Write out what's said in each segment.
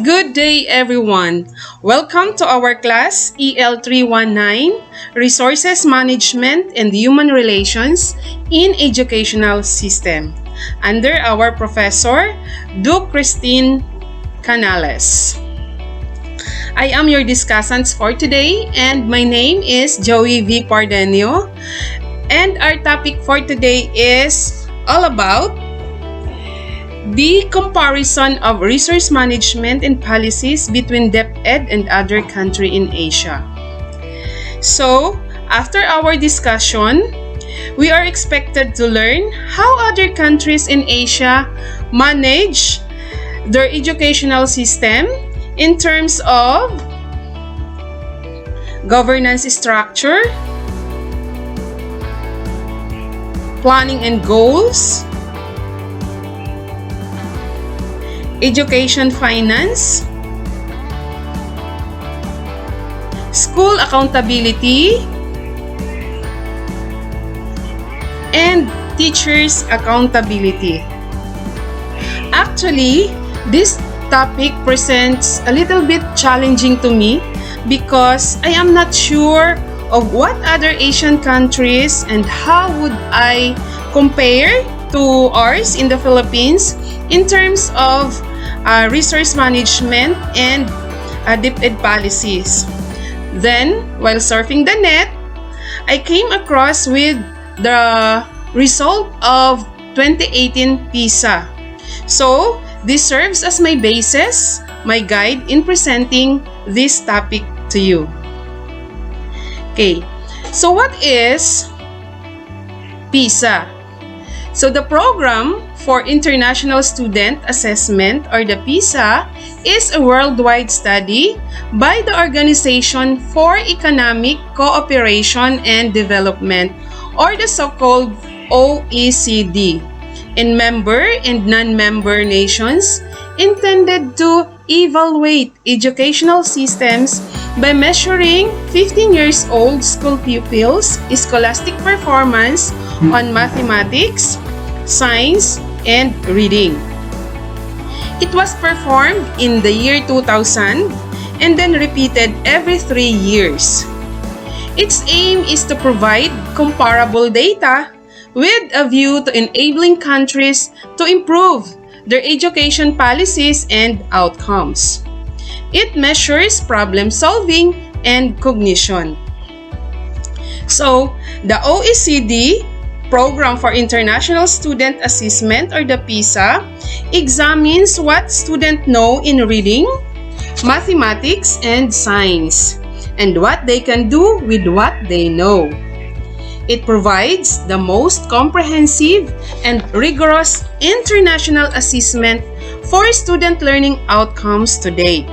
Good day, everyone. Welcome to our class EL319, Resources Management and Human Relations in Educational System, under our Professor, Duke Christine Canales. I am your discussant for today, and my name is Joey V. Pardenio, and our topic for today is all about the comparison of resource management and policies between DepEd and other countries in Asia. So, after our discussion, we are expected to learn how other countries in Asia manage their educational system in terms of governance structure, planning and goals, education finance, school accountability, and teachers accountability. Actually, this topic presents a little bit challenging to me because I am not sure of what other Asian countries and how would I compare to ours in the Philippines in terms of resource management and DepEd policies. Then, while surfing the net, I came across with the result of 2018 PISA. So, this serves as my basis, my guide in presenting this topic to you. Okay, so what is PISA? So the program for International Student Assessment, or the PISA, is a worldwide study by the Organization for Economic Cooperation and Development, or the so-called OECD, in member and non-member nations, intended to evaluate educational systems by measuring 15 years old school pupils' scholastic performance on mathematics, science, and reading. It was performed in the year 2000 and then repeated every 3 years. Its aim is to provide comparable data with a view to enabling countries to improve their education policies and outcomes. It measures problem solving and cognition. So, the OECD Program for International Student Assessment, or the PISA, examines what students know in reading, mathematics, and science, and what they can do with what they know. It provides the most comprehensive and rigorous international assessment for student learning outcomes today.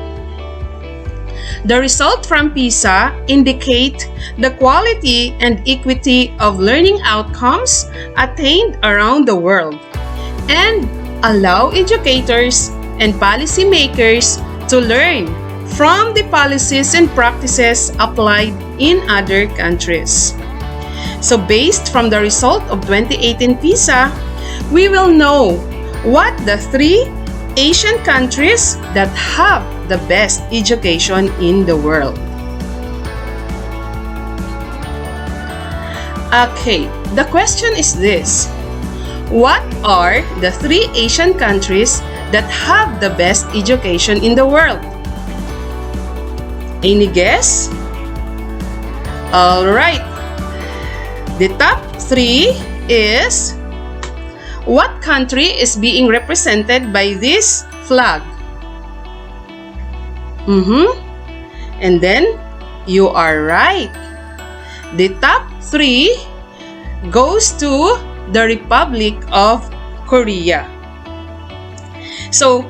The result from PISA indicate the quality and equity of learning outcomes attained around the world and allow educators and policymakers to learn from the policies and practices applied in other countries. So based from the result of 2018 PISA, we will know what the 3 Asian countries that have the best education in the world. Okay, the question is this: what are the 3 Asian countries that have the best education in the world? Any guess? Alright, the top 3 is, what country is being represented by this flag? And then, you are right. The top 3 goes to the Republic of Korea. So,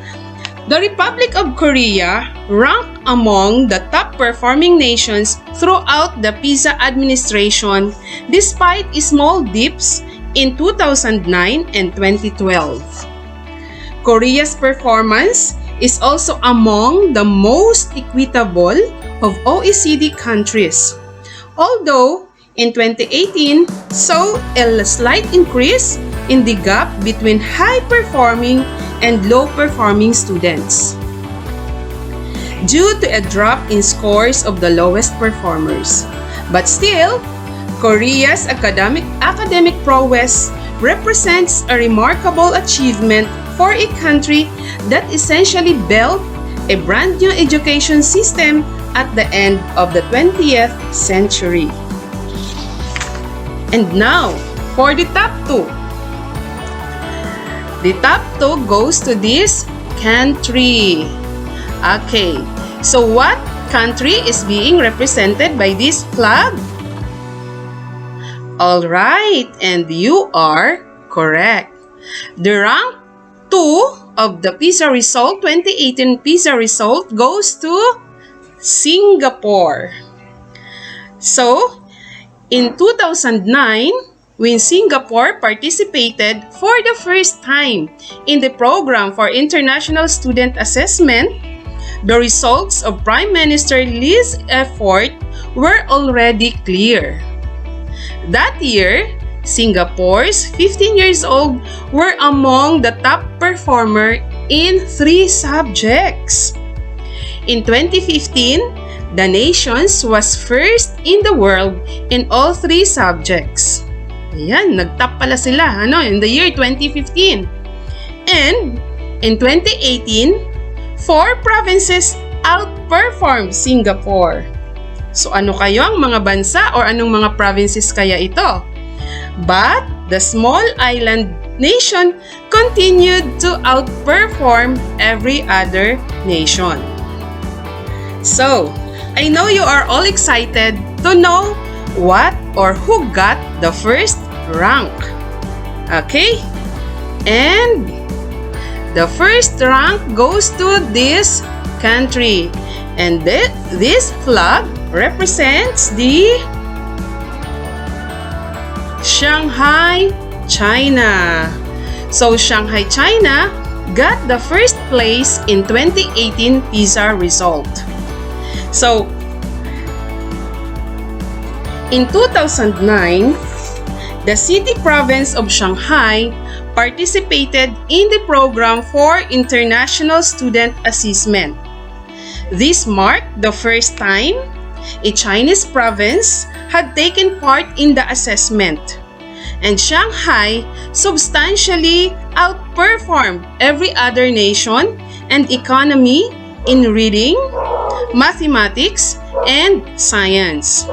the Republic of Korea ranked among the top performing nations throughout the PISA administration despite small dips in 2009 and 2012. Korea's performance is also among the most equitable of OECD countries, although in 2018 saw a slight increase in the gap between high-performing and low-performing students. due to a drop in scores of the lowest performers. But still, Korea's academic prowess represents a remarkable achievement for a country that essentially built a brand new education system at the end of the 20th century. And now, for the top 2. The top 2 goes to this country. Okay, so what country is being represented by this flag? Alright, and you are correct. The rank 2 of the PISA result, 2018 PISA result, goes to Singapore. So, in 2009, when Singapore participated for the first time in the program for international student assessment, the results of Prime Minister Lee's effort were already clear. That year, Singapore's 15 years old were among the top performer in 3 subjects. In 2015, the nation was first in the world in all 3 subjects. Ayan, nag-top pala sila in the year 2015. And in 2018, 4 provinces outperformed Singapore. So ano kayo ang mga bansa or anong mga provinces kaya ito? But the small island nation continued to outperform every other nation. So, I know you are all excited to know what or who got the first rank. Okay? And the first rank goes to this country. And this flag represents the Shanghai, China. So, Shanghai, China got the first place in 2018 PISA result. So, in 2009, the city province of Shanghai participated in the program for international student assessment. This marked the first time a Chinese province had taken part in the assessment, and Shanghai substantially outperformed every other nation and economy in reading, mathematics, and science.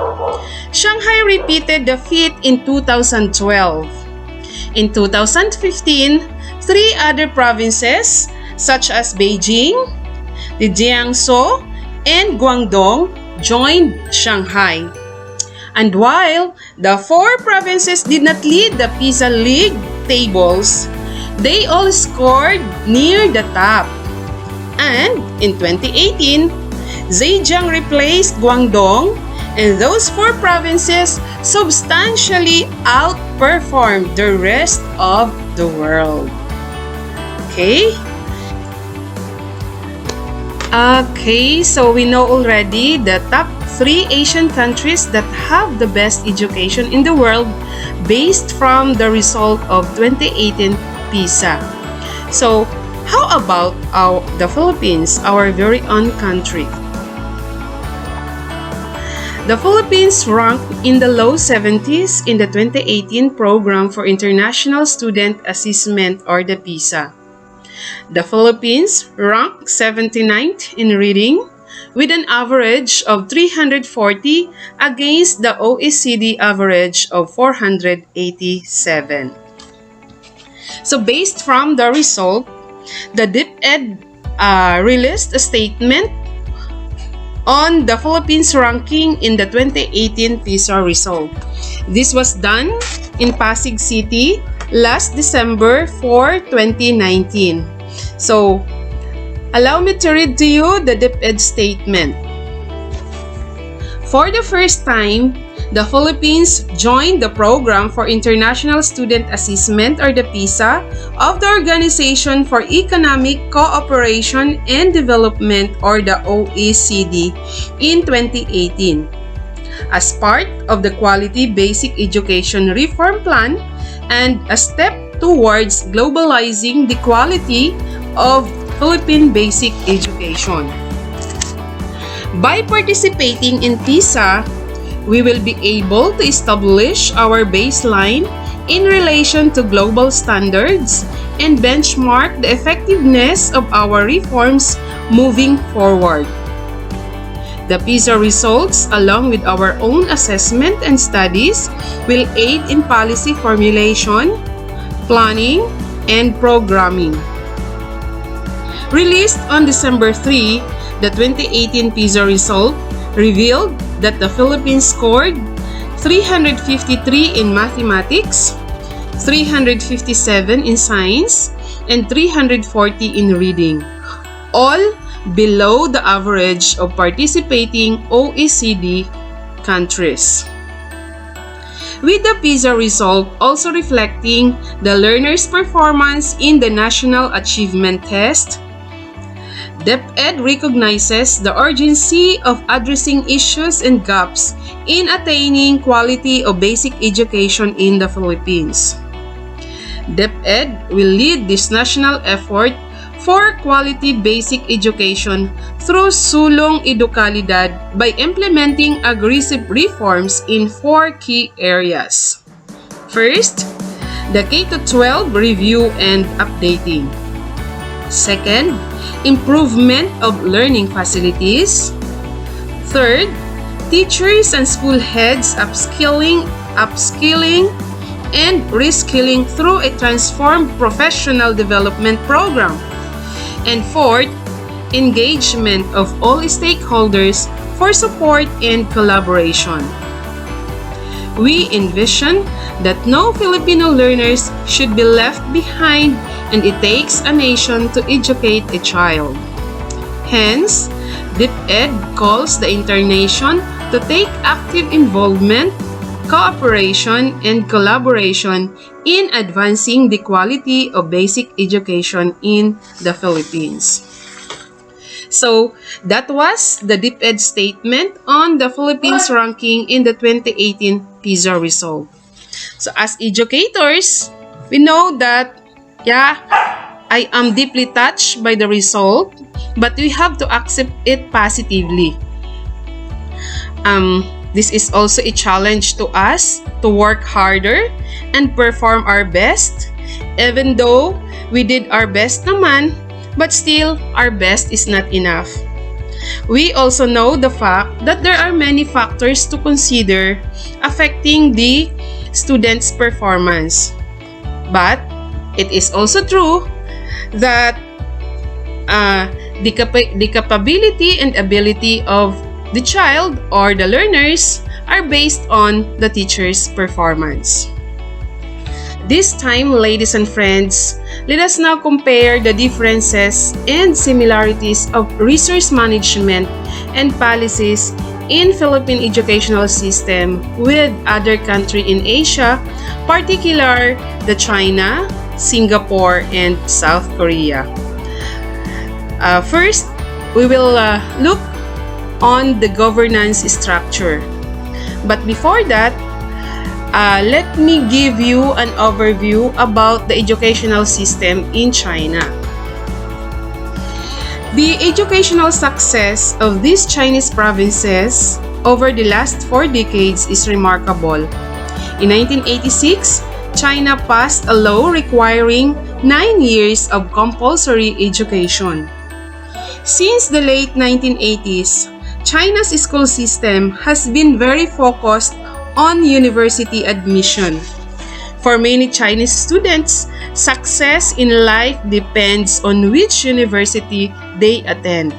Shanghai repeated the feat in 2012. In 2015, 3 other provinces such as Beijing, the Jiangsu, and Guangdong joined Shanghai. And while the 4 provinces did not lead the PISA League tables, they all scored near the top. And in 2018, Zhejiang replaced Guangdong, and those 4 provinces substantially outperformed the rest of the world. Okay? Okay, so we know already the top 3 Asian countries that have the best education in the world based from the result of 2018 PISA. So, how about the Philippines, our very own country? The Philippines ranked in the low 70s in the 2018 Program for International Student Assessment or the PISA. The Philippines ranked 79th in reading with an average of 340 against the OECD average of 487. So based from the result, the DepEd released a statement on the Philippines ranking in the 2018 PISA result. This was done in Pasig City last December 4, 2019. So, allow me to read to you the DepEd statement. For the first time, the Philippines joined the Program for International Student Assessment or the PISA of the Organization for Economic Cooperation and Development or the OECD in 2018 as part of the Quality Basic Education Reform Plan and a step towards globalizing the quality of Philippine basic education. By participating in PISA, we will be able to establish our baseline in relation to global standards and benchmark the effectiveness of our reforms moving forward. The PISA results, along with our own assessment and studies, will aid in policy formulation, planning, and programming. Released on December 3, the 2018 PISA result revealed that the Philippines scored 353 in mathematics, 357 in science, and 340 in reading, all below the average of participating OECD countries. With the PISA result also reflecting the learners' performance in the National Achievement Test, DepEd recognizes the urgency of addressing issues and gaps in attaining quality of basic education in the Philippines. DepEd will lead this national effort for quality basic education through Sulong Edukalidad by implementing aggressive reforms in 4 key areas. First, the K-12 review and updating. Second, improvement of learning facilities. Third, teachers and school heads upskilling, and reskilling through a transformed professional development program. And fourth, engagement of all stakeholders for support and collaboration. We envision that no Filipino learners should be left behind, and it takes a nation to educate a child. Hence, DepEd calls the entire nation to take active involvement, cooperation, and collaboration in advancing the quality of basic education in the Philippines. So, that was the DepEd statement on the Philippines ranking in the 2018 PISA result. So, as educators, we know that, I am deeply touched by the result, but we have to accept it positively. This is also a challenge to us to work harder and perform our best, even though we did our best naman, but still, our best is not enough. We also know the fact that there are many factors to consider affecting the student's performance. But it is also true that the capability and ability of the child or the learners are based on the teacher's performance. This time, ladies and friends, let us now compare the differences and similarities of resource management and policies in Philippine educational system with other countries in Asia, particularly the China, Singapore, and South Korea. First, we will look on the governance structure. But before that, let me give you an overview about the educational system in China. The educational success of these Chinese provinces over the last 4 decades is remarkable. In 1986, China passed a law requiring 9 years of compulsory education. Since the late 1980s, China's school system has been very focused on university admission. For many Chinese students, success in life depends on which university they attend.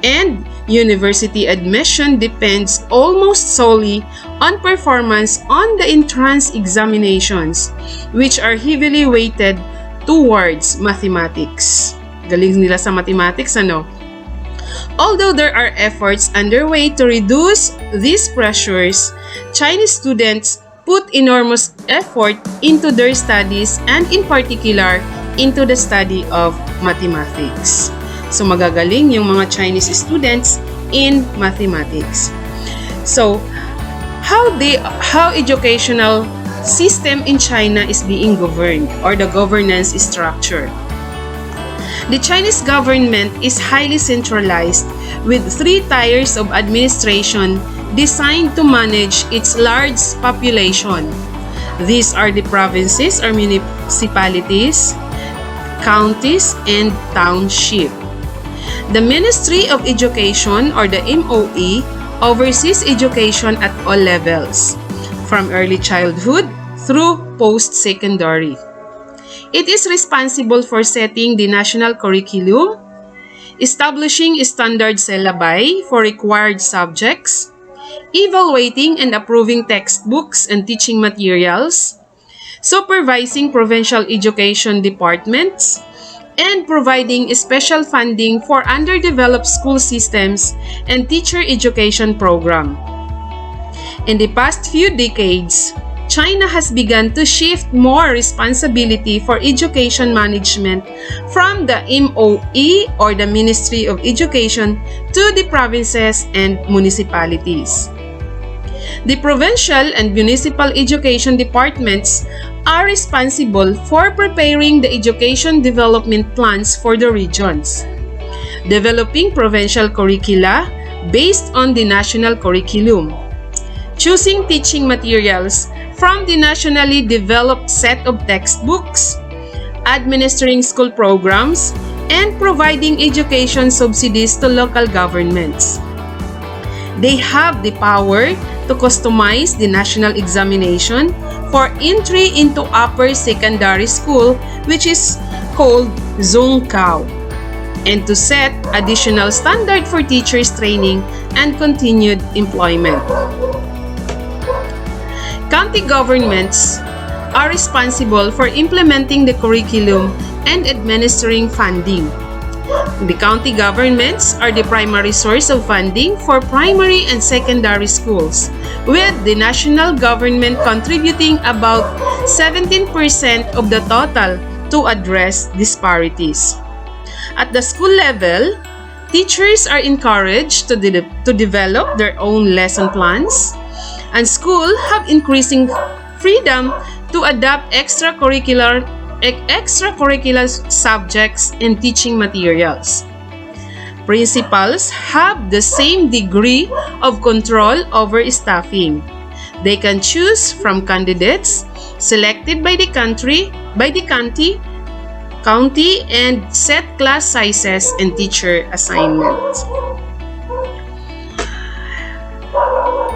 And university admission depends almost solely on performance on the entrance examinations, which are heavily weighted towards mathematics. Galing nila sa mathematics, ano? Although there are efforts underway to reduce these pressures, Chinese students put enormous effort into their studies and in particular into the study of mathematics. So magagaling yung mga Chinese students in mathematics. So how educational system in China is being governed, or the governance structure. The Chinese government is highly centralized with 3 tiers of administration designed to manage its large population. These are the provinces or municipalities, counties, and township. The Ministry of Education or the MOE oversees education at all levels, from early childhood through post-secondary. It is responsible for setting the national curriculum, establishing standard syllabi for required subjects, evaluating and approving textbooks and teaching materials, supervising provincial education departments, and providing special funding for underdeveloped school systems and teacher education program. In the past few decades, China has begun to shift more responsibility for education management from the MOE or the Ministry of Education to the provinces and municipalities. The provincial and municipal education departments are responsible for preparing the education development plans for the regions, developing provincial curricula based on the national curriculum, choosing teaching materials from the nationally developed set of textbooks, administering school programs, and providing education subsidies to local governments. They have the power to customize the national examination for entry into upper secondary school, which is called Zhongkao, and to set additional standard for teachers training and continued employment. County governments are responsible for implementing the curriculum and administering funding. The county governments are the primary source of funding for primary and secondary schools, with the national government contributing about 17% of the total to address disparities. At the school level, teachers are encouraged to develop their own lesson plans, and schools have increasing freedom to adapt extracurricular subjects and teaching materials. Principals have the same degree of control over staffing. They can choose from candidates selected by the county, and set class sizes and teacher assignments.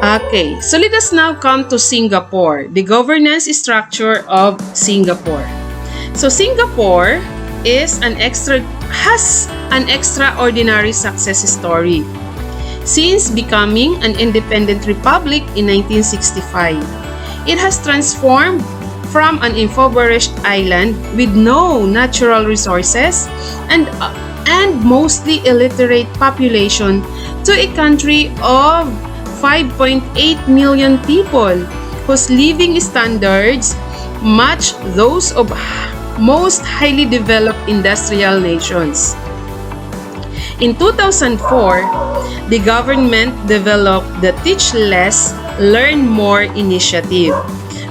Okay, so let us now come to Singapore, the governance structure of Singapore. So Singapore has an extraordinary success story. Since becoming an independent republic in 1965, it has transformed from an impoverished island with no natural resources and mostly illiterate population to a country of 5.8 million people whose living standards match those of most highly developed industrial nations. In 2004, the government developed the Teach Less, Learn More initiative,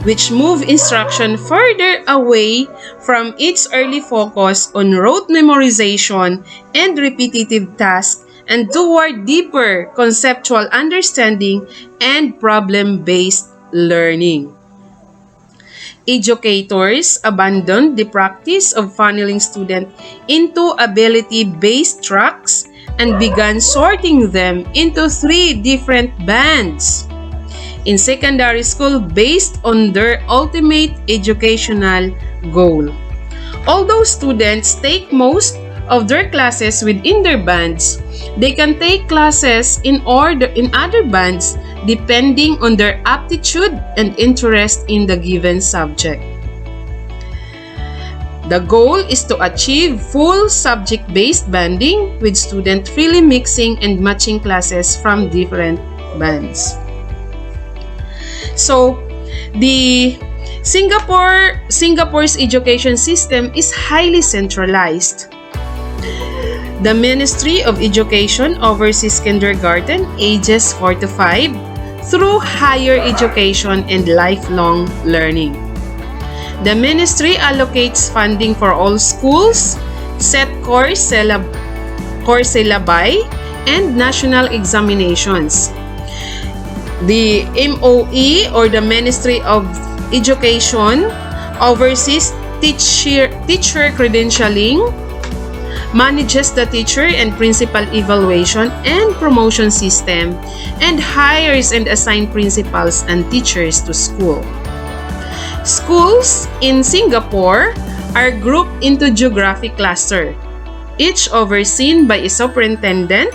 which moved instruction further away from its early focus on rote memorization and repetitive tasks and toward deeper conceptual understanding and problem-based learning. Educators abandoned the practice of funneling students into ability-based tracks and began sorting them into 3 different bands in secondary school based on their ultimate educational goal. Although students take most of their classes within their bands, they can take classes in other bands depending on their aptitude and interest in the given subject. The goal is to achieve full subject-based banding with students freely mixing and matching classes from different bands. So, the Singapore's education system is highly centralized. The Ministry of Education oversees kindergarten ages 4 to 5 through higher education and lifelong learning. The ministry allocates funding for all schools, set core syllabi, and national examinations. The MOE, or the Ministry of Education, oversees teacher credentialing, manages the teacher and principal evaluation and promotion system, and hires and assigns principals and teachers to school. Schools in Singapore are grouped into geographic clusters, each overseen by a superintendent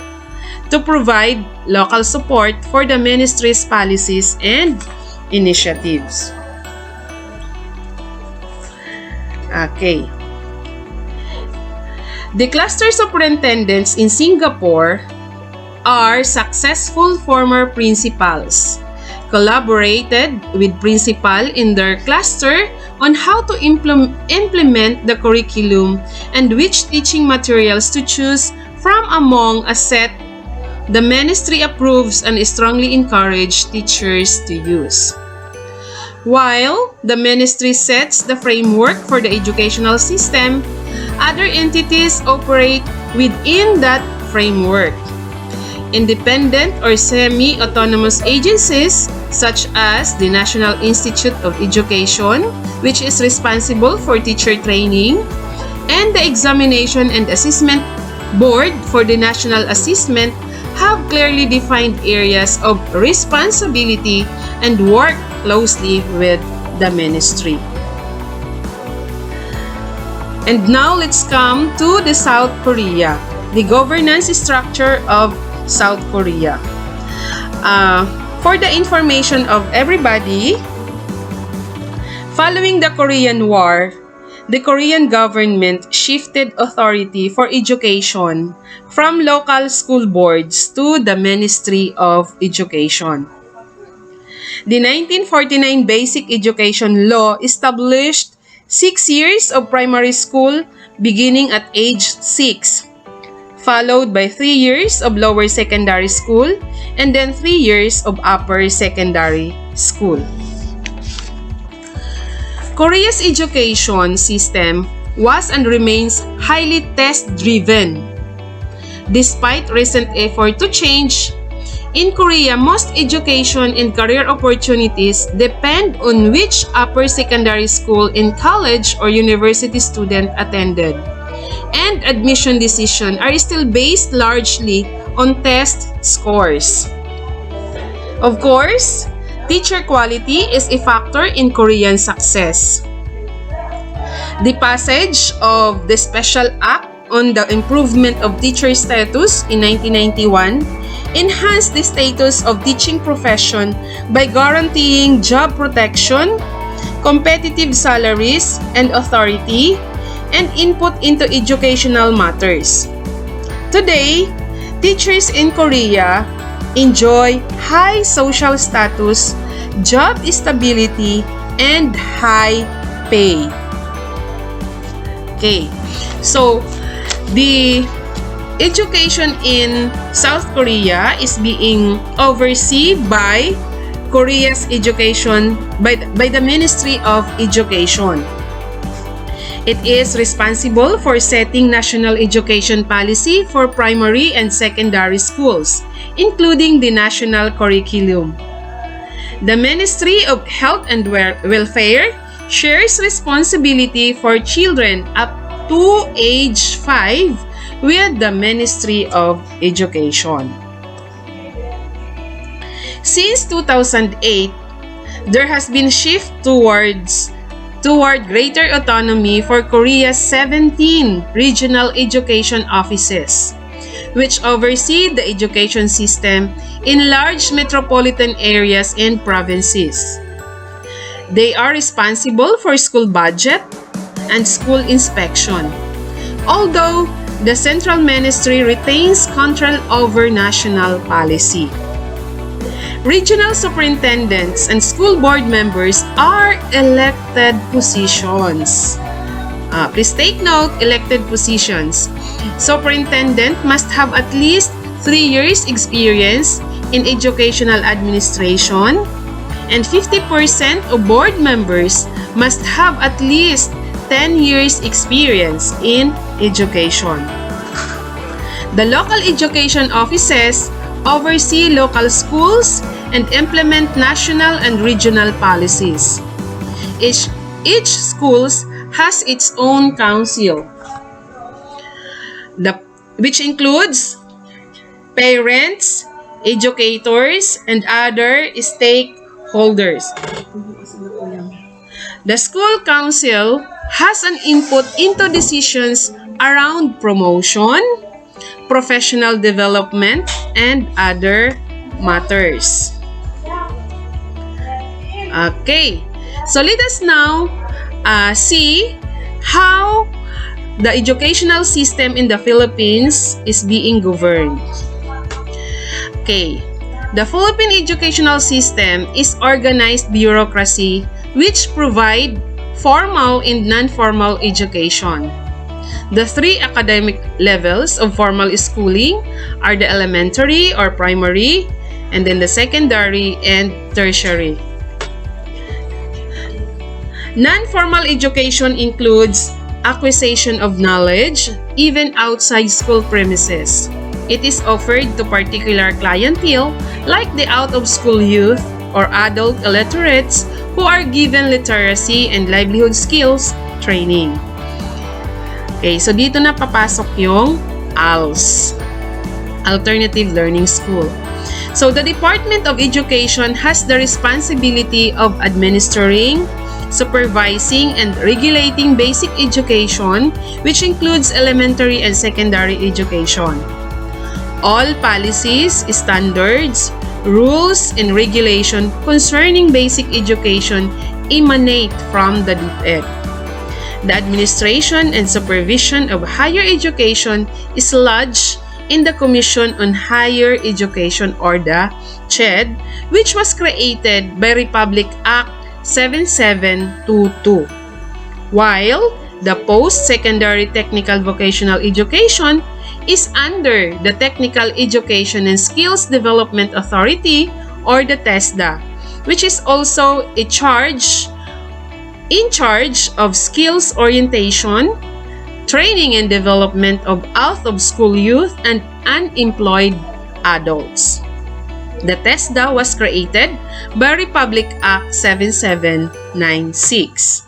to provide local support for the ministry's policies and initiatives. Okay. The cluster superintendents in Singapore are successful former principals, collaborated with principal in their cluster on how to implement the curriculum and which teaching materials to choose from among a set the ministry approves and strongly encourages teachers to use. While the ministry sets the framework for the educational system, other entities operate within that framework. Independent or semi-autonomous agencies such as the National Institute of Education, which is responsible for teacher training, and the Examination and Assessment Board for the National Assessment have clearly defined areas of responsibility and work closely with the ministry. And now let's come to the South Korea, the governance structure of South Korea. For the information of everybody, following the Korean War, the Korean government shifted authority for education from local school boards to the Ministry of Education. The 1949 Basic Education Law established 6 years of primary school beginning at age 6, followed by 3 years of lower secondary school and then 3 years of upper secondary school. Korea's education system was and remains highly test-driven. Despite recent effort to change, in Korea, most education and career opportunities depend on which upper secondary school and college or university student attended, and admission decisions are still based largely on test scores. Of course, teacher quality is a factor in Korean success. The passage of the Special Act on the Improvement of Teacher Status in 1991 enhanced the status of teaching profession by guaranteeing job protection, competitive salaries and authority, and input into educational matters. Today, teachers in Korea enjoy high social status, job stability, and high pay. Okay, so the education in South Korea is being overseen by Korea's education by the Ministry of Education. It is responsible for setting national education policy for primary and secondary schools, including the national curriculum. The Ministry of Health and Welfare shares responsibility for children up to age 5 with the Ministry of Education. Since 2008, there has been shift toward greater autonomy for Korea's 17 regional education offices, which oversee the education system in large metropolitan areas and provinces. They are responsible for school budget and school inspection, although the central ministry retains control over national policy. Regional superintendents and school board members are elected positions. Please take note, elected positions. Superintendent must have at least 3 years experience in educational administration, and 50% of board members must have at least 10 years experience in education. The local education offices oversee local schools and implement national and regional policies. Each school has its own council, which includes parents, educators, and other stakeholders. The school council has an input into decisions around promotion, professional development, and other matters. Okay, so let us now see how the educational system in the Philippines is being governed. Okay, the Philippine educational system is organized bureaucracy which provide formal and non-formal education. The three academic levels of formal schooling are the elementary or primary, and then the secondary and tertiary. Non-formal education includes acquisition of knowledge even outside school premises. It is offered to particular clientele like the out-of-school youth or adult illiterates who are given literacy and livelihood skills training. Okay, so dito na papasok yung ALS, Alternative Learning School. So the Department of Education has the responsibility of administering, supervising, and regulating basic education, which includes elementary and secondary education. All policies, standards, rules, and regulation concerning basic education emanate from the DepEd. The administration and supervision of higher education is lodged in the Commission on Higher Education or the CHED, which was created by Republic Act 7722, while the Post-Secondary Technical Vocational Education is under the Technical Education and Skills Development Authority or the TESDA, which is also in charge of skills orientation, training and development of out-of-school youth and unemployed adults. The TESDA was created by Republic Act 7796.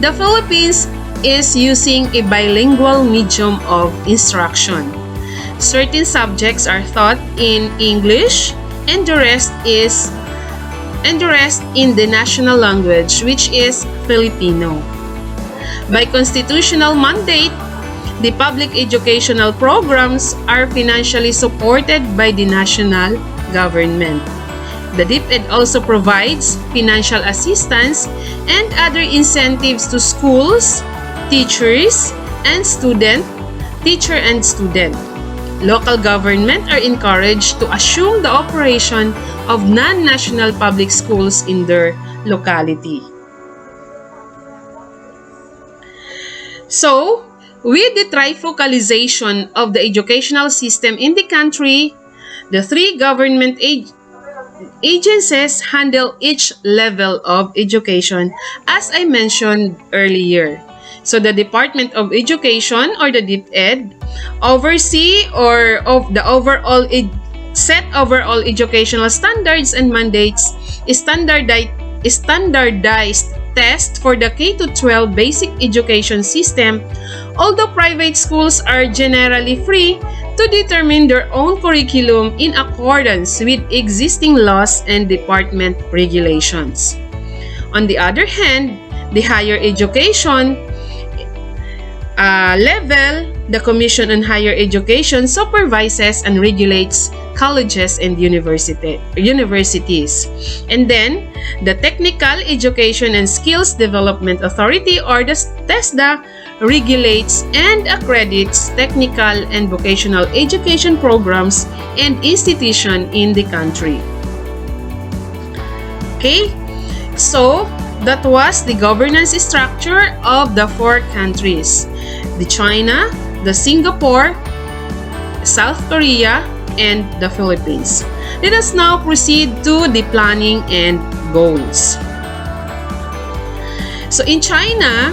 The Philippines is using a bilingual medium of instruction. Certain subjects are taught in English and the rest in the national language, which is Filipino. By constitutional mandate, the public educational programs are financially supported by the national government. The DepEd also provides financial assistance and other incentives to schools, teachers, and student. Local government are encouraged to assume the operation of non-national public schools in their locality. So, with the trifocalization of the educational system in the country, the three government agencies handle each level of education, as I mentioned earlier. So the Department of Education or the DepEd oversee set overall educational standards and mandates, standardized test for the K-12 basic education system, although private schools are generally free to determine their own curriculum in accordance with existing laws and department regulations. On the other hand, the higher education level, the Commission on Higher Education supervises and regulates colleges and universities. And then, the Technical Education and Skills Development Authority or the TESDA regulates and accredits technical and vocational education programs and institutions in the country. Okay, so that was the governance structure of the four countries: the China, the Singapore, South Korea, and the Philippines. Let us now proceed to the planning and goals. So in China,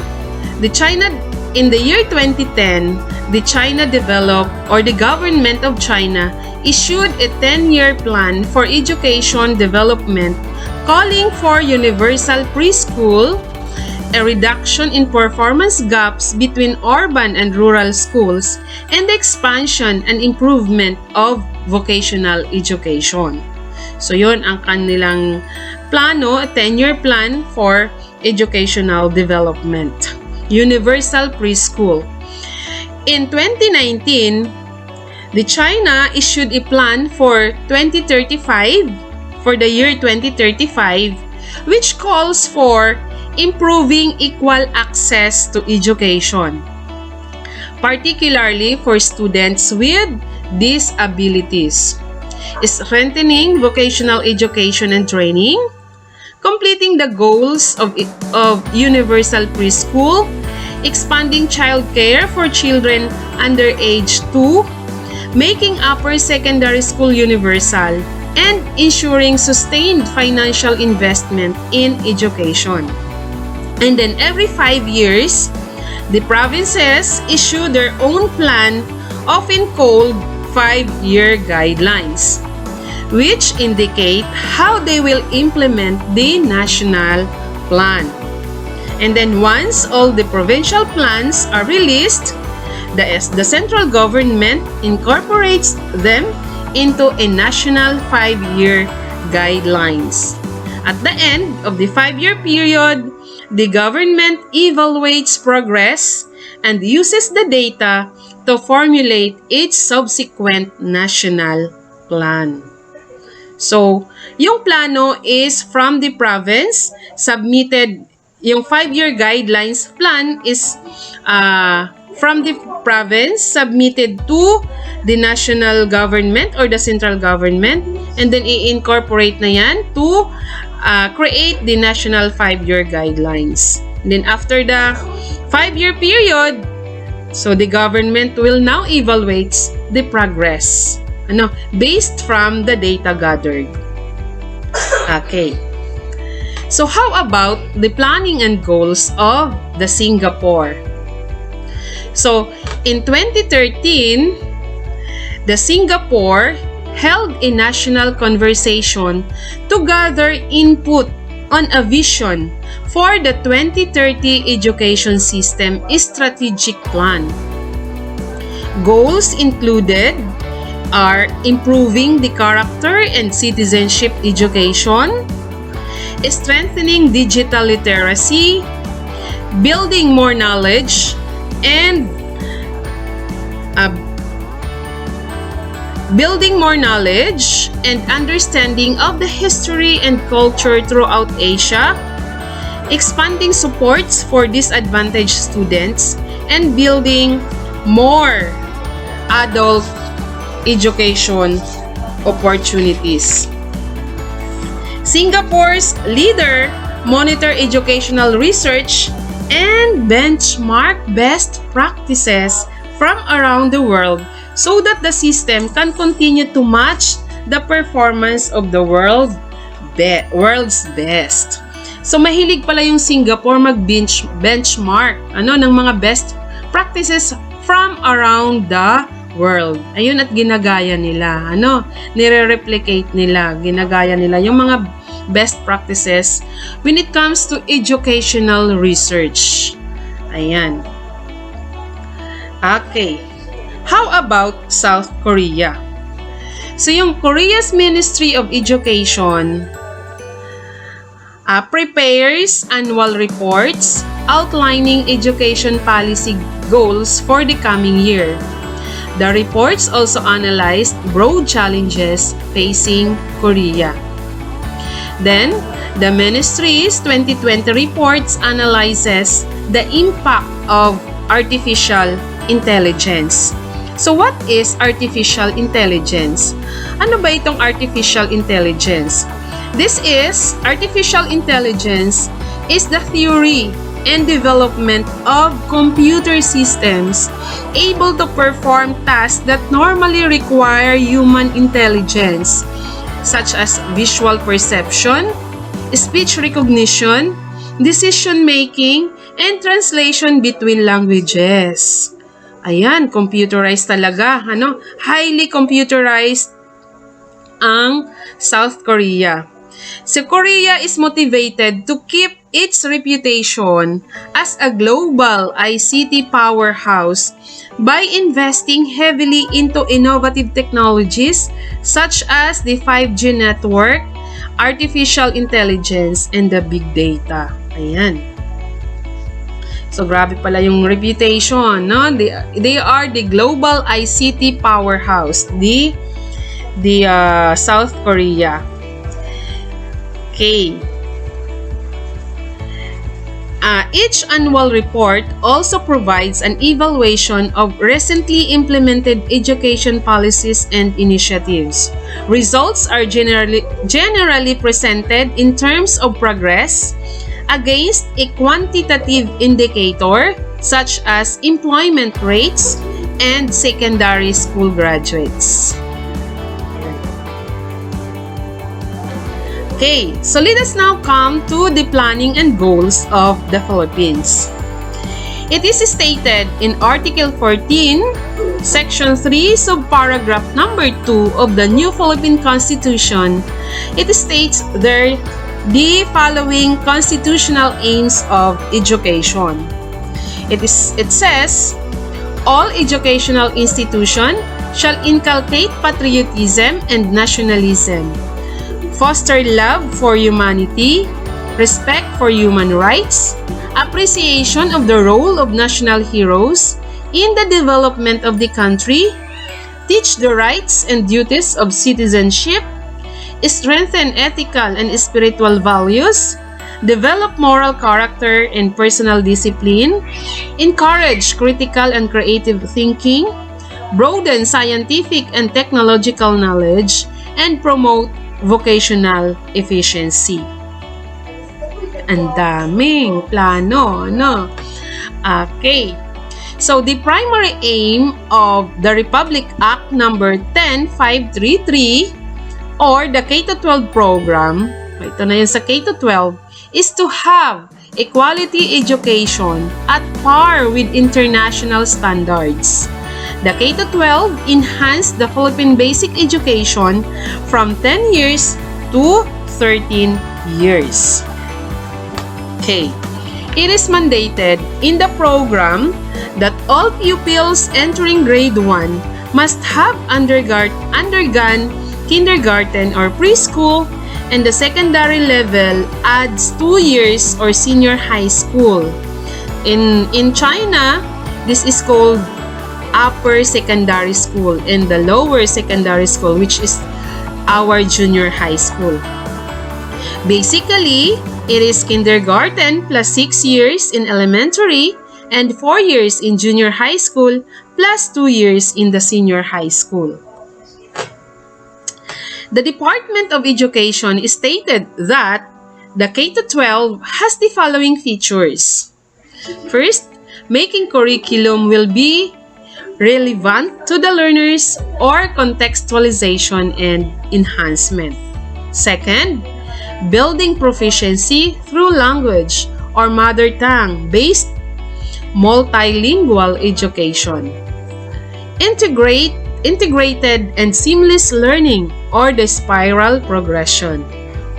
in the year 2010, the China developed, or the government of China issued a 10-year plan for education development, calling for universal preschool, a reduction in performance gaps between urban and rural schools, and the expansion and improvement of vocational education. So yun ang kanilang plano, a 10-year plan for educational development. Universal preschool. In 2019, the China issued a plan for 2035, for the year 2035, which calls for improving equal access to education, particularly for students with disabilities, strengthening vocational education and training, completing the goals of universal preschool, expanding childcare for children under age 2, making upper secondary school universal, and ensuring sustained financial investment in education. And then every 5 years, the provinces issue their own plan, often called 5-year guidelines, which indicate how they will implement the national plan. And then once all the provincial plans are released, the central government incorporates them into a national 5-year guidelines. At the end of the 5-year period, the government evaluates progress and uses the data to formulate its subsequent national plan. So, yung plano is from the province, submitted, yung 5-year guidelines plan is from the province, submitted to the national government or the central government, and then i-incorporate na yan to create the national 5-year guidelines. And then after the 5-year period, so the government will now evaluate the progress based from the data gathered. Okay. So how about the planning and goals of the Singapore? So in 2013, the Singapore held a national conversation to gather input on a vision for the 2030 education system strategic plan. Goals included are improving the character and citizenship education, strengthening digital literacy, building more knowledge, and understanding of the history and culture throughout Asia, expanding supports for disadvantaged students, and building more adult education opportunities. Singapore's leader monitor educational research and benchmark best practices from around the world so that the system can continue to match the performance of the world's best. So mahilig pala yung Singapore mag-benchmark ng mga best practices from around the world. Ayun, at ginagaya nila. Nire-replicate nila, ginagaya nila yung mga best practices when it comes to educational research. Ayan. Okay. How about South Korea? So yung Korea's Ministry of Education prepares annual reports outlining education policy goals for the coming year. The reports also analyzed broad challenges facing Korea. Then, the ministry's 2020 reports analyzes the impact of artificial intelligence. So what is artificial intelligence? Ano ba itong artificial intelligence? Artificial intelligence is the theory and development of computer systems able to perform tasks that normally require human intelligence, such as visual perception, speech recognition, decision-making, and translation between languages. Ayan, computerized talaga, ano? Highly computerized ang South Korea. So Korea is motivated to keep its reputation as a global ICT powerhouse by investing heavily into innovative technologies such as the 5G network, artificial intelligence, and the big data. Ayan. So grabe pala yung reputation, no? They are the global ICT powerhouse, the South Korea. Okay. Each annual report also provides an evaluation of recently implemented education policies and initiatives. Results are generally presented in terms of progress against a quantitative indicator such as employment rates and secondary school graduates. Okay, so let us now come to the planning and goals of the Philippines. It is stated in Article 14, Section 3, subparagraph number 2 of the new Philippine Constitution. It states there the following constitutional aims of education. It says, all educational institutions shall inculcate patriotism and nationalism, foster love for humanity, respect for human rights, appreciation of the role of national heroes in the development of the country, teach the rights and duties of citizenship, strengthen ethical and spiritual values, develop moral character and personal discipline, encourage critical and creative thinking, broaden scientific and technological knowledge, and promote vocational efficiency. Ang daming plano, no? Okay. So, the primary aim of the Republic Act number 10533 or the K-12 program, ito na yun sa K-12, is to have a quality education at par with international standards. The K-12 enhanced the Philippine basic education from 10 years to 13 years. Okay. It is mandated in the program that all pupils entering grade 1 must have undergone kindergarten or preschool, and the secondary level adds 2 years or senior high school. In China, this is called upper secondary school, and the lower secondary school, which is our junior high school. Basically, it is kindergarten plus 6 years in elementary and 4 years in junior high school plus 2 years in the senior high school. The Department of Education stated that the K-12 has the following features. First, making curriculum will be relevant to the learners or contextualization and enhancement. Second, building proficiency through language or mother tongue-based multilingual education. Integrated and seamless learning or the spiral progression.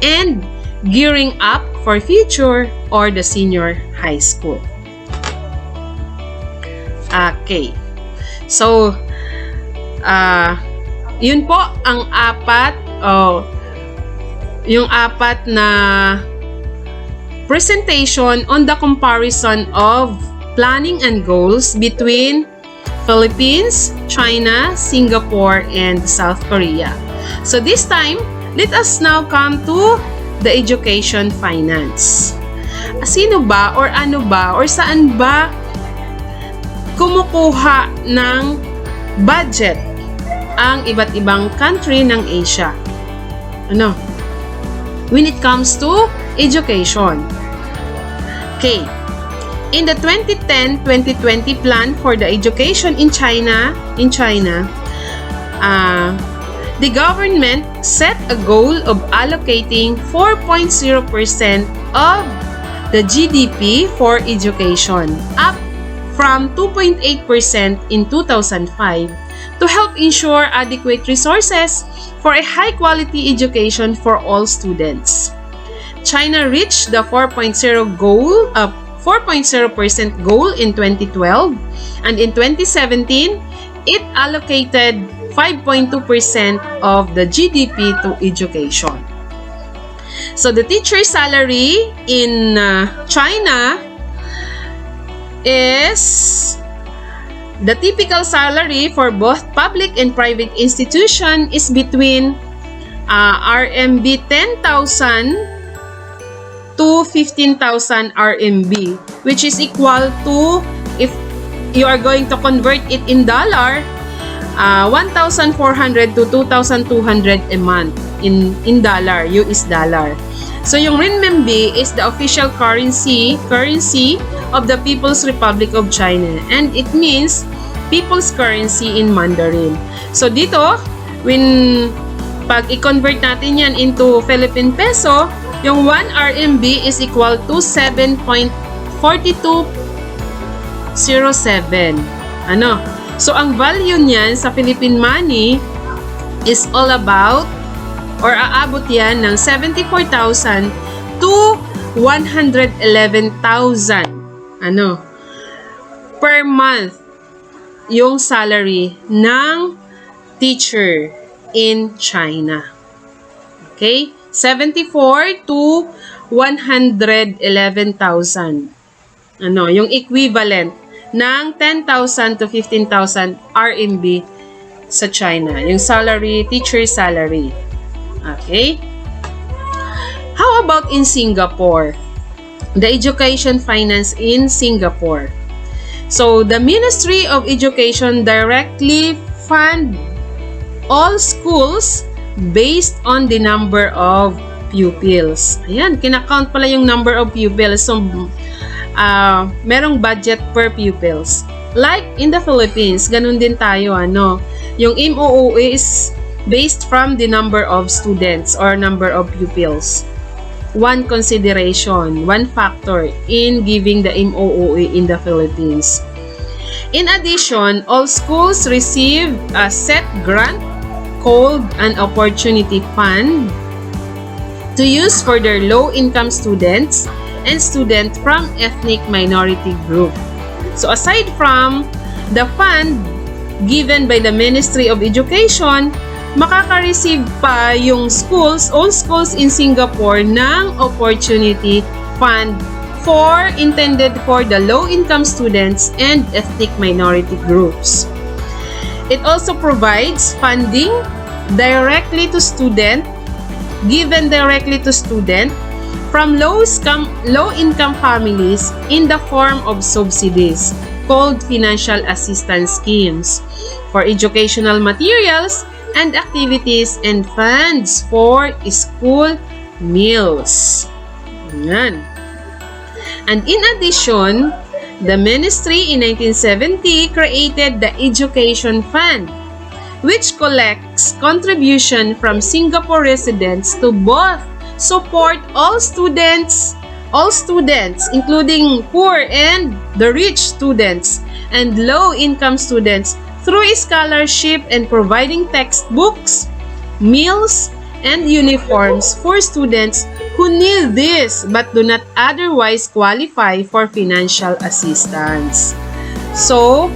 And gearing up for future or the senior high school. Okay. So, yun po ang yung apat na presentation on the comparison of planning and goals between Philippines, China, Singapore, and South Korea. So this time, let us now come to the education finance. Sino ba or ano ba or saan ba kumukuha ng budget ang iba't ibang country ng Asia? When it comes to education. Okay. In the 2010-2020 plan for the education in China, the government set a goal of allocating 4.0% of the GDP for education, up from 2.8% in 2005 to help ensure adequate resources for a high-quality education for all students. China reached the 4.0% goal in 2012, and in 2017, it allocated 5.2% of the GDP to education. So the teacher salary in China is the typical salary for both public and private institution is between RMB 10,000 to 15,000 RMB, which is equal to, if you are going to convert it in dollar, 1,400 to 2,200 a month in dollar, US dollar. So yung renminbi is the official currency of the People's Republic of China, and it means people's currency in Mandarin. So dito, pag i-convert natin yan into Philippine peso, yung 1 RMB is equal to 7.4207. So ang value niyan sa Philippine money is all about, or aabot yan ng 74,000 to 111,000 per month yung salary ng teacher in China. Okay? 74 to 111,000. Yung equivalent ng 10,000 to 15,000 RMB sa China. Yung salary, teacher salary. Okay? How about in Singapore? The education finance in Singapore. So, the Ministry of Education directly fund all schools based on the number of pupils. Ayan, kinakount pala yung number of pupils. So, merong budget per pupils. Like in the Philippines, ganun din tayo, yung MOOE is based from the number of students or number of pupils. One consideration, one factor in giving the MOOE in the Philippines. In addition, all schools receive a set grant called an Opportunity Fund to use for their low-income students and students from ethnic minority group. So aside from the fund given by the Ministry of Education, makaka-receive pa yung all schools in Singapore ng Opportunity Fund intended for the low-income students and ethnic minority groups. It also provides funding given directly to student from low-income families in the form of subsidies called financial assistance schemes for educational materials and activities and funds for school meals. Yan. And in addition, the ministry in 1970 created the Education Fund, which collects contribution from Singapore residents to both support all students, including poor and the rich students, and low-income students through scholarship and providing textbooks, meals, and uniforms for students who need this but do not otherwise qualify for financial assistance. So,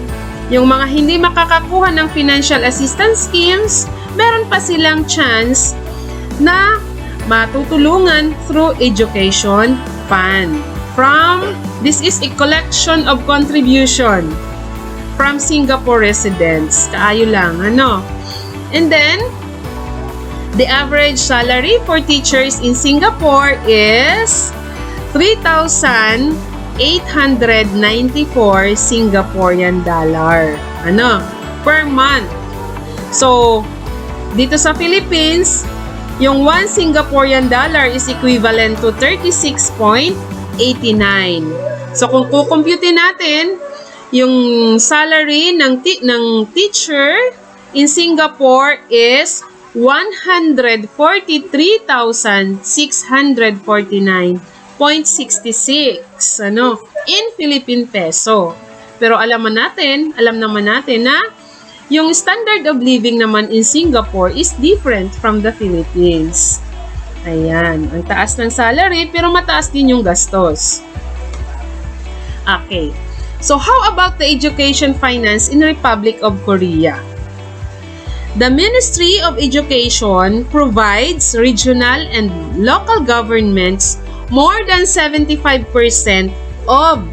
yung mga hindi makakakuha ng financial assistance schemes, meron pa silang chance na matutulungan through education fund. This is a collection of contribution from Singapore residents. Kaayo lang, And then, the average salary for teachers in Singapore is 3,894 Singaporean dollar. Per month. So, dito sa Philippines, yung 1 Singaporean dollar is equivalent to 36.89. So, kung kukumputin natin, yung salary ng teacher in Singapore is 143,649 in Philippine peso. Pero alam naman natin na yung standard of living naman in Singapore is different from the Philippines. Ayan, ang taas ng salary pero mataas din yung gastos. Okay. So how about the education finance in Republic of Korea? The Ministry of Education provides regional and local governments more than 75% of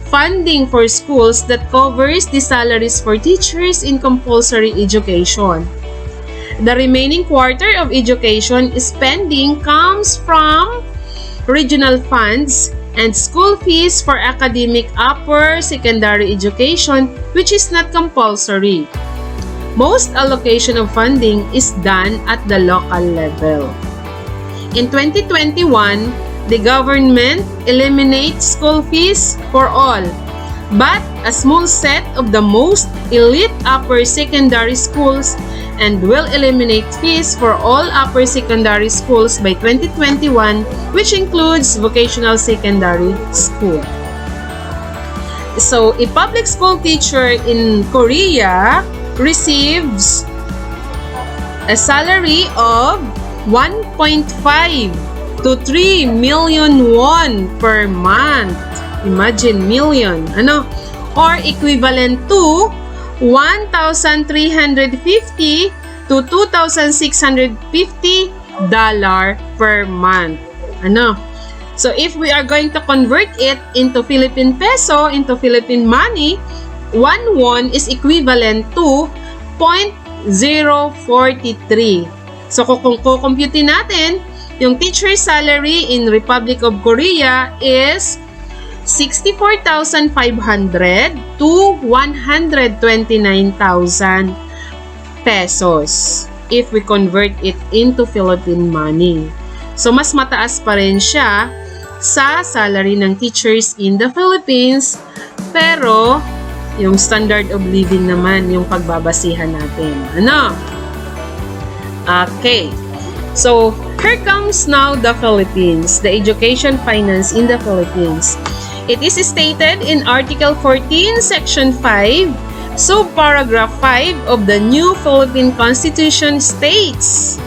funding for schools that covers the salaries for teachers in compulsory education. The remaining quarter of education spending comes from regional funds and school fees for academic upper secondary education, which is not compulsory. Most allocation of funding is done at the local level. In 2021, the government eliminates school fees for all, but a small set of the most elite upper secondary schools and will eliminate fees for all upper secondary schools by 2021, which includes vocational secondary school. So, a public school teacher in Korea receives a salary of 1.5 to 3 million won per month. Imagine, million. Or equivalent to 1,350 to 2,650 dollar per month. So if we are going to convert it into Philippine peso, into Philippine money, 1 won is equivalent to 0.043. So kung kukumputin natin, yung teacher salary in Republic of Korea is 64,500 to 129,000 pesos if we convert it into Philippine money. So mas mataas pa rin siya sa salary ng teachers in the Philippines, pero yung standard of living naman yung pagbabasihan natin. Okay. So, here comes now the Philippines, the education finance in the Philippines. It is stated in Article 14, Section 5, subparagraph 5 of the new Philippine Constitution states,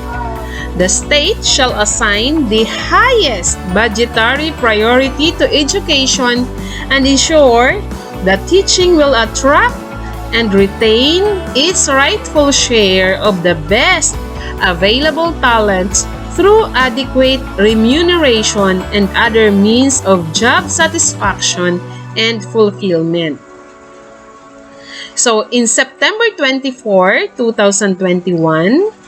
the state shall assign the highest budgetary priority to education and ensure that teaching will attract and retain its rightful share of the best available talents through adequate remuneration and other means of job satisfaction and fulfillment. So, in September 24, 2021,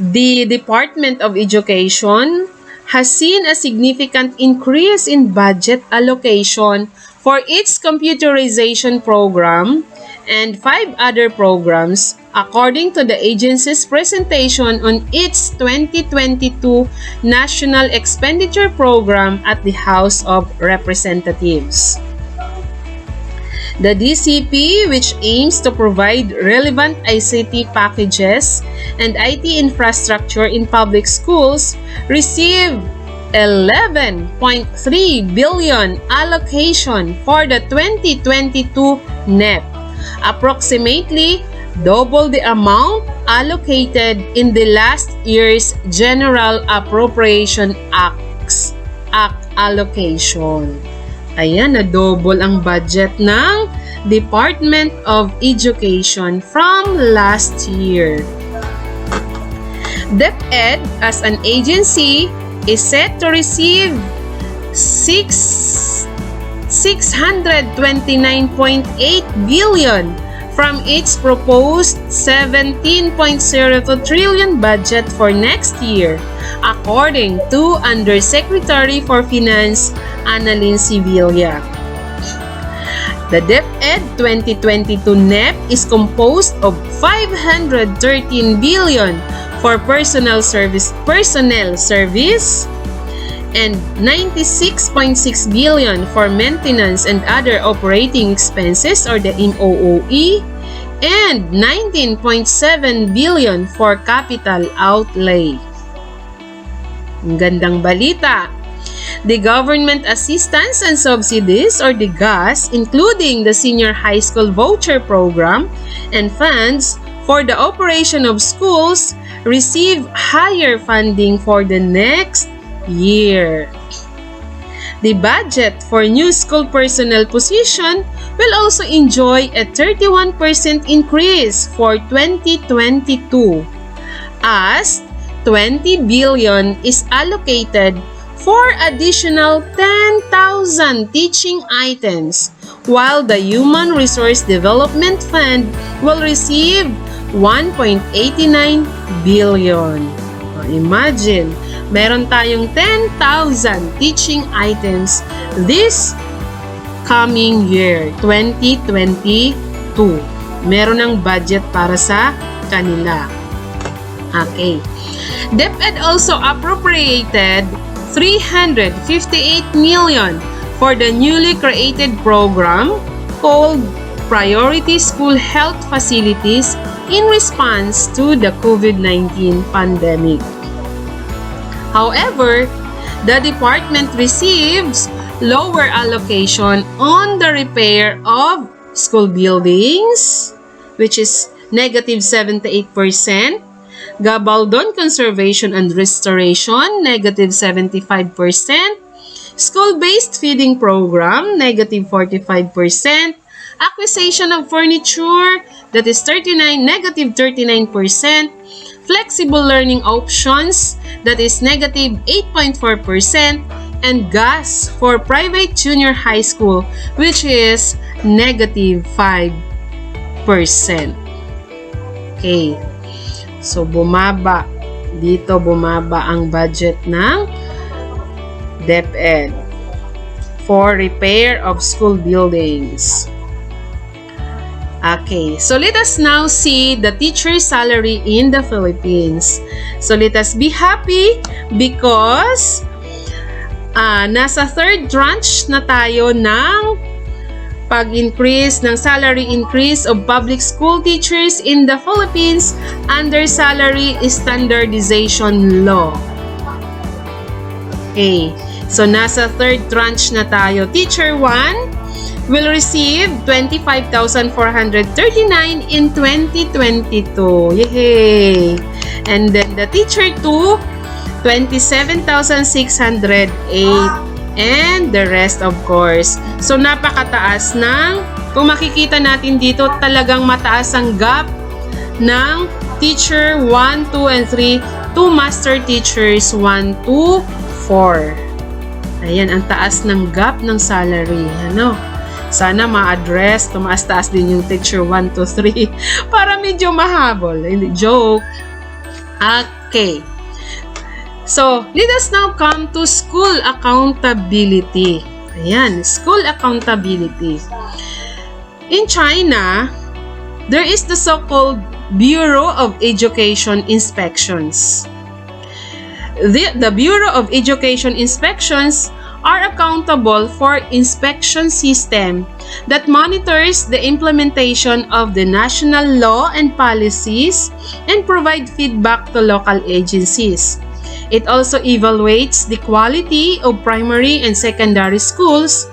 the Department of Education has seen a significant increase in budget allocation for its computerization program and 5 other programs, according to the agency's presentation on its 2022 National Expenditure Program at the House of Representatives. The DCP, which aims to provide relevant ICT packages and IT infrastructure in public schools, received 11.3 billion allocation for the 2022 NEP, approximately double the amount allocated in the last year's General Appropriation Act allocation. Ayan, na-double ang budget ng Department of Education from last year. DepEd as an agency is set to receive 629.8 billion from its proposed 17.02 trillion budget for next year, according to Undersecretary for Finance Annalyn Sevilla. The DepEd 2022 NEP is composed of 513 billion for personnel service and 96.6 billion for maintenance and other operating expenses or the MOOE and 19.7 billion for capital outlay. Ang gandang balita. The government assistance and subsidies or the GAS, including the senior high school voucher program and funds for the operation of schools, receive higher funding for the next year. The budget for new school personnel position will also enjoy a 31% increase for 2022 as 20 billion is allocated for additional 10,000 teaching items, while the Human Resource Development Fund will receive 1.89 billion. Imagine, meron tayong 10,000 teaching items this coming year, 2022. Meron ng budget para sa kanila. Okay. DepEd also appropriated 358 million for the newly created program called Priority School Health Facilities in response to the COVID-19 pandemic. However, the department receives lower allocation on the repair of school buildings, which is negative 78%, Gabaldon Conservation and Restoration, negative 75%, School-Based Feeding Program, negative 45%, Acquisition of Furniture, that is negative 39%, Flexible Learning Options, that is negative 8.4%, and GAS for private junior high school, which is negative 5%. Okay. So, bumaba. Dito, bumaba ang budget ng DepEd for repair of school buildings. Okay, so let us now see the teacher's salary in the Philippines. So, let us be happy because nasa third tranche na tayo ng pag-increase ng salary increase of public school teachers in the Philippines under Salary Standardization Law. Okay, so nasa third tranche na tayo. Teacher 1 will receive 25,439 in 2022. Yay! And then the teacher 2, 27,608. And the rest, of course. So, napakataas ng, kung makikita natin dito, talagang mataas ang gap ng teacher 1, 2, and 3 to master teachers 1, 2, 4. Ayan, ang taas ng gap ng salary. Ano? Sana ma-address, tumaas-taas din yung teacher 1 to 3 para medyo mahabol. Hindi, joke. Okay. So, let us now come to school accountability. Ayan, school accountability. In China, there is the so-called Bureau of Education Inspections. The Bureau of Education Inspections are accountable for inspection system that monitors the implementation of the national law and policies and provide feedback to local agencies. It also evaluates the quality of primary and secondary schools,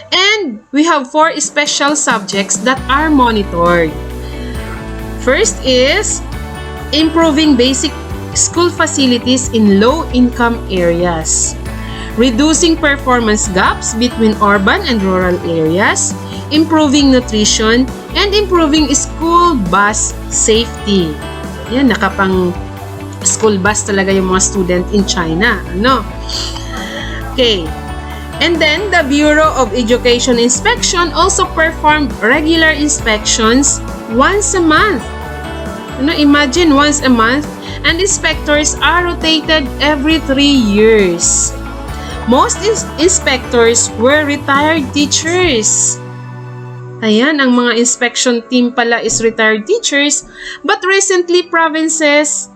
and we have 4 special subjects that are monitored. First is improving basic school facilities in low-income areas, reducing performance gaps between urban and rural areas, improving nutrition, and improving school bus safety. Yan, nakapang school bus talaga yung mga student in China. Ano? Okay. And then, the Bureau of Education Inspection also performed regular inspections once a month. Ano? Imagine, once a month. And inspectors are rotated every 3 years. Most inspectors were retired teachers. Ayan, ang mga inspection team pala is retired teachers. But recently, provinces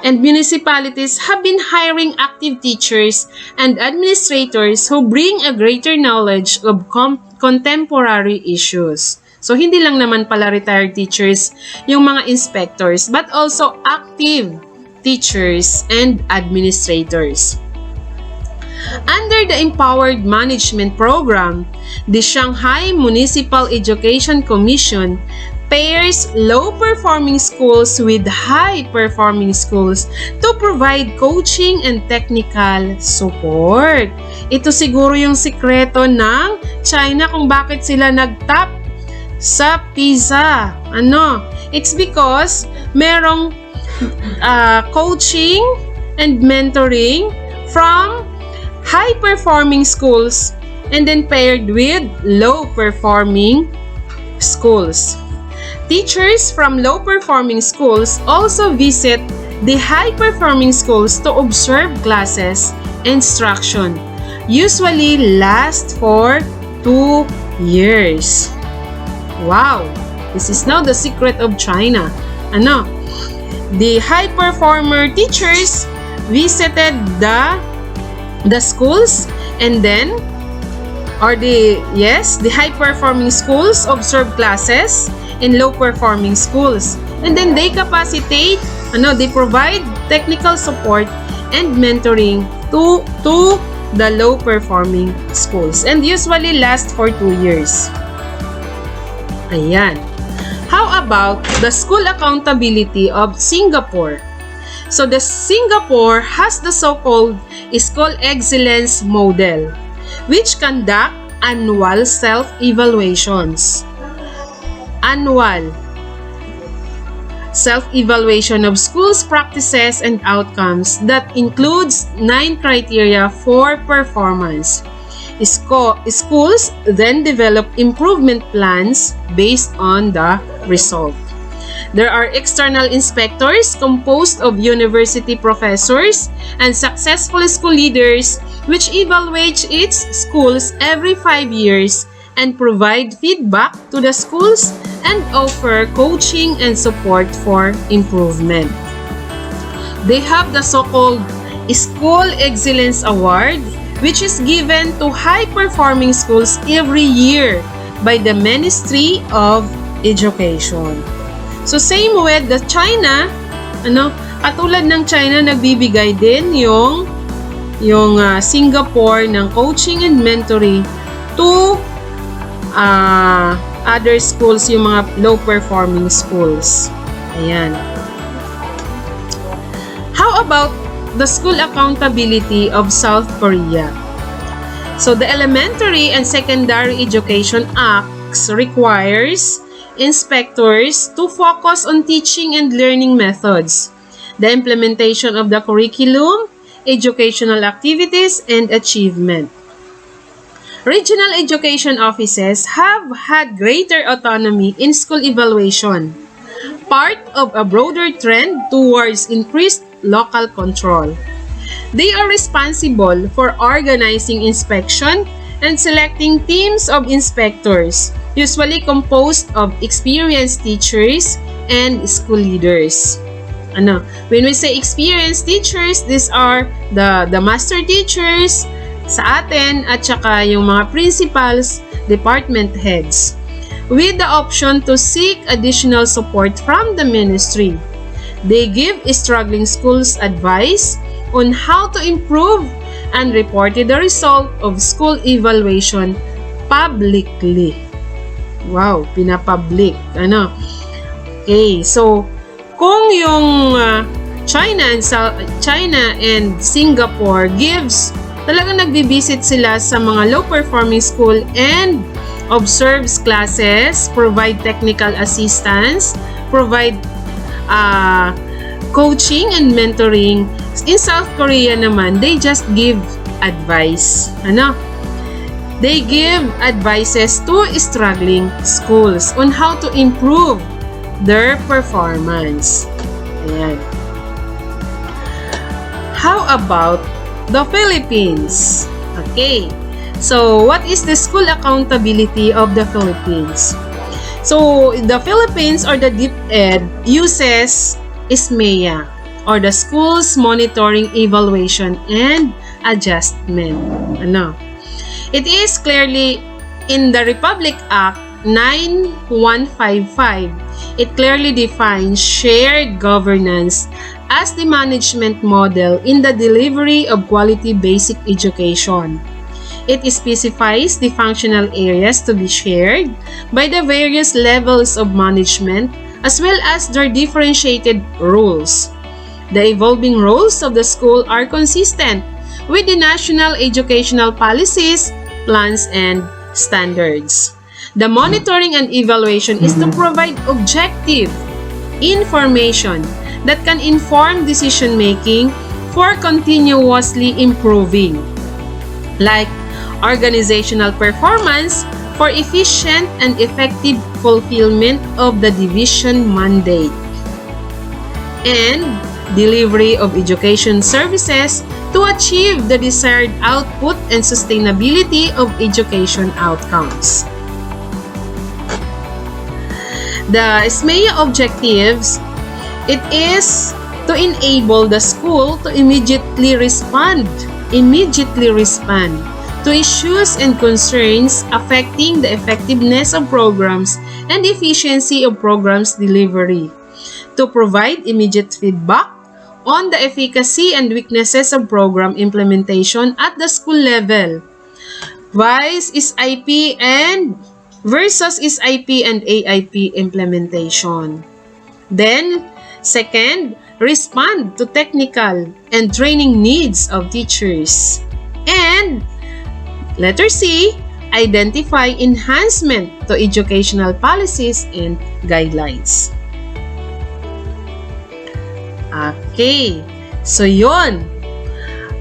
and municipalities have been hiring active teachers and administrators who bring a greater knowledge of contemporary issues. So, hindi lang naman pala retired teachers yung mga inspectors, but also active teachers and administrators. Under the Empowered Management Program, the Shanghai Municipal Education Commission pairs low-performing schools with high-performing schools to provide coaching and technical support. Ito siguro yung sikreto ng China kung bakit sila nag-top sa PISA. It's because merong coaching and mentoring from high-performing schools and then paired with low-performing schools. Teachers from low-performing schools also visit the high-performing schools to observe classes. Instruction usually lasts for 2 years. Wow! This is now the secret of China. The high-performer teachers visited the schools and then the high-performing schools observe classes in low-performing schools. And then they capacitate, they provide technical support and mentoring to the low-performing schools. And usually last for 2 years. Ayan. How about the school accountability of Singapore? So the Singapore has the so-called School Excellence Model, which conduct annual self-evaluations. Annual self-evaluation of schools' practices and outcomes that includes 9 criteria for performance. Schools then develop improvement plans based on the result. There are external inspectors composed of university professors and successful school leaders which evaluate its schools every 5 years and provide feedback to the schools and offer coaching and support for improvement. They have the so-called School Excellence Award, which is given to high-performing schools every year by the Ministry of Education. So same with the China, katulad ng China, nagbibigay din yung Singapore ng coaching and mentoring to other schools, yung mga low-performing schools. Ayan. How about the school accountability of South Korea? So the Elementary and Secondary Education Acts requires inspectors to focus on teaching and learning methods, the implementation of the curriculum, educational activities, and achievement. Regional education offices have had greater autonomy in school evaluation, part of a broader trend towards increased local control. They are responsible for organizing inspection and selecting teams of inspectors, usually composed of experienced teachers and school leaders. When we say experienced teachers, these are the master teachers sa atin at saka yung mga principals, department heads, with the option to seek additional support from the ministry. They give struggling schools advice on how to improve and reported the result of school evaluation publicly. Wow, pinapublic. Okay, so kung yung China and Singapore talagang nagbibisit sila sa mga low-performing school and observes classes, provide technical assistance, provide coaching and mentoring. In South Korea naman, they just give advice. They give advices to struggling schools on how to improve their performance. Ayan. How about the Philippines? Okay. So, what is the school accountability of the Philippines? So, the Philippines or the DepEd uses SMEA or the Schools Monitoring Evaluation and Adjustment. It is clearly in the Republic Act 9155. It clearly defines shared governance as the management model in the delivery of quality basic education. It specifies the functional areas to be shared by the various levels of management as well as their differentiated roles. The evolving roles of the school are consistent with the national educational policies, plans, and standards. The monitoring and evaluation is to provide objective information that can inform decision-making for continuously improving, like organizational performance for efficient and effective fulfillment of the division mandate, and delivery of education services to achieve the desired output and sustainability of education outcomes. The SMEA objectives, it is to enable the school to immediately respond to issues and concerns affecting the effectiveness of programs and efficiency of programs delivery, to provide immediate feedback on the efficacy and weaknesses of program implementation at the school level, vice SIP and versus SIP and AIP implementation. Then, second, respond to technical and training needs of teachers. And letter C, identify enhancement to educational policies and guidelines. Okay, so yun.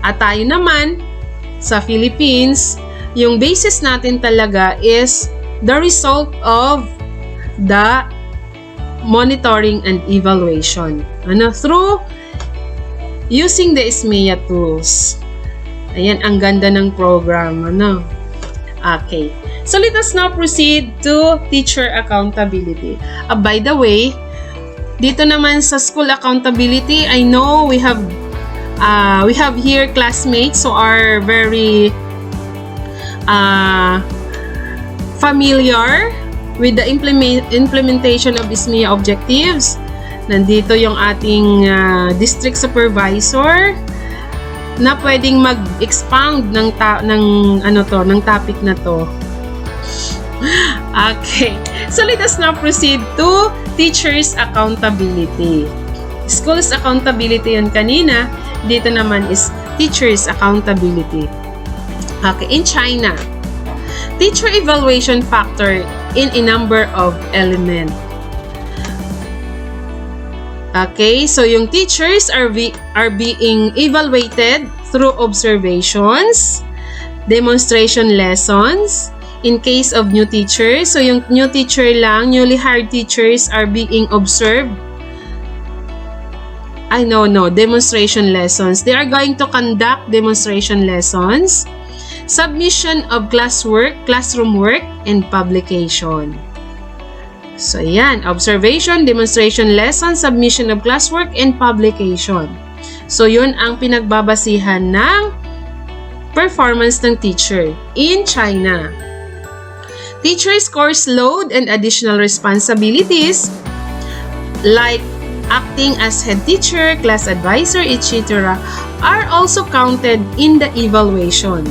At tayo naman, sa Philippines, yung basis natin talaga is the result of the monitoring and evaluation. Through using the SMEA tools. Ayan, ang ganda ng program. Okay. So let us now proceed to teacher accountability. By the way, dito naman sa school accountability, I know we have here classmates who are very familiar with the implementation of SMEA objectives. Nandito yung ating district supervisor na pwedeng mag-expound ng topic na to. Okay. So let us now proceed to teachers accountability. Schools accountability yun kanina. Dito naman is teachers accountability. Okay. In China, teacher evaluation factor in a number of elements. Okay, so yung teachers are being evaluated through observations, demonstration lessons. In case of new teachers, so yung new teacher lang, newly hired teachers are being observed. Demonstration lessons. They are going to conduct demonstration lessons, submission of classroom work, and publication. So, yan. Observation, demonstration lesson, submission of classwork, and publication. So, yun ang pinagbabasihan ng performance ng teacher in China. Teachers' course load and additional responsibilities like acting as head teacher, class advisor, etc. are also counted in the evaluation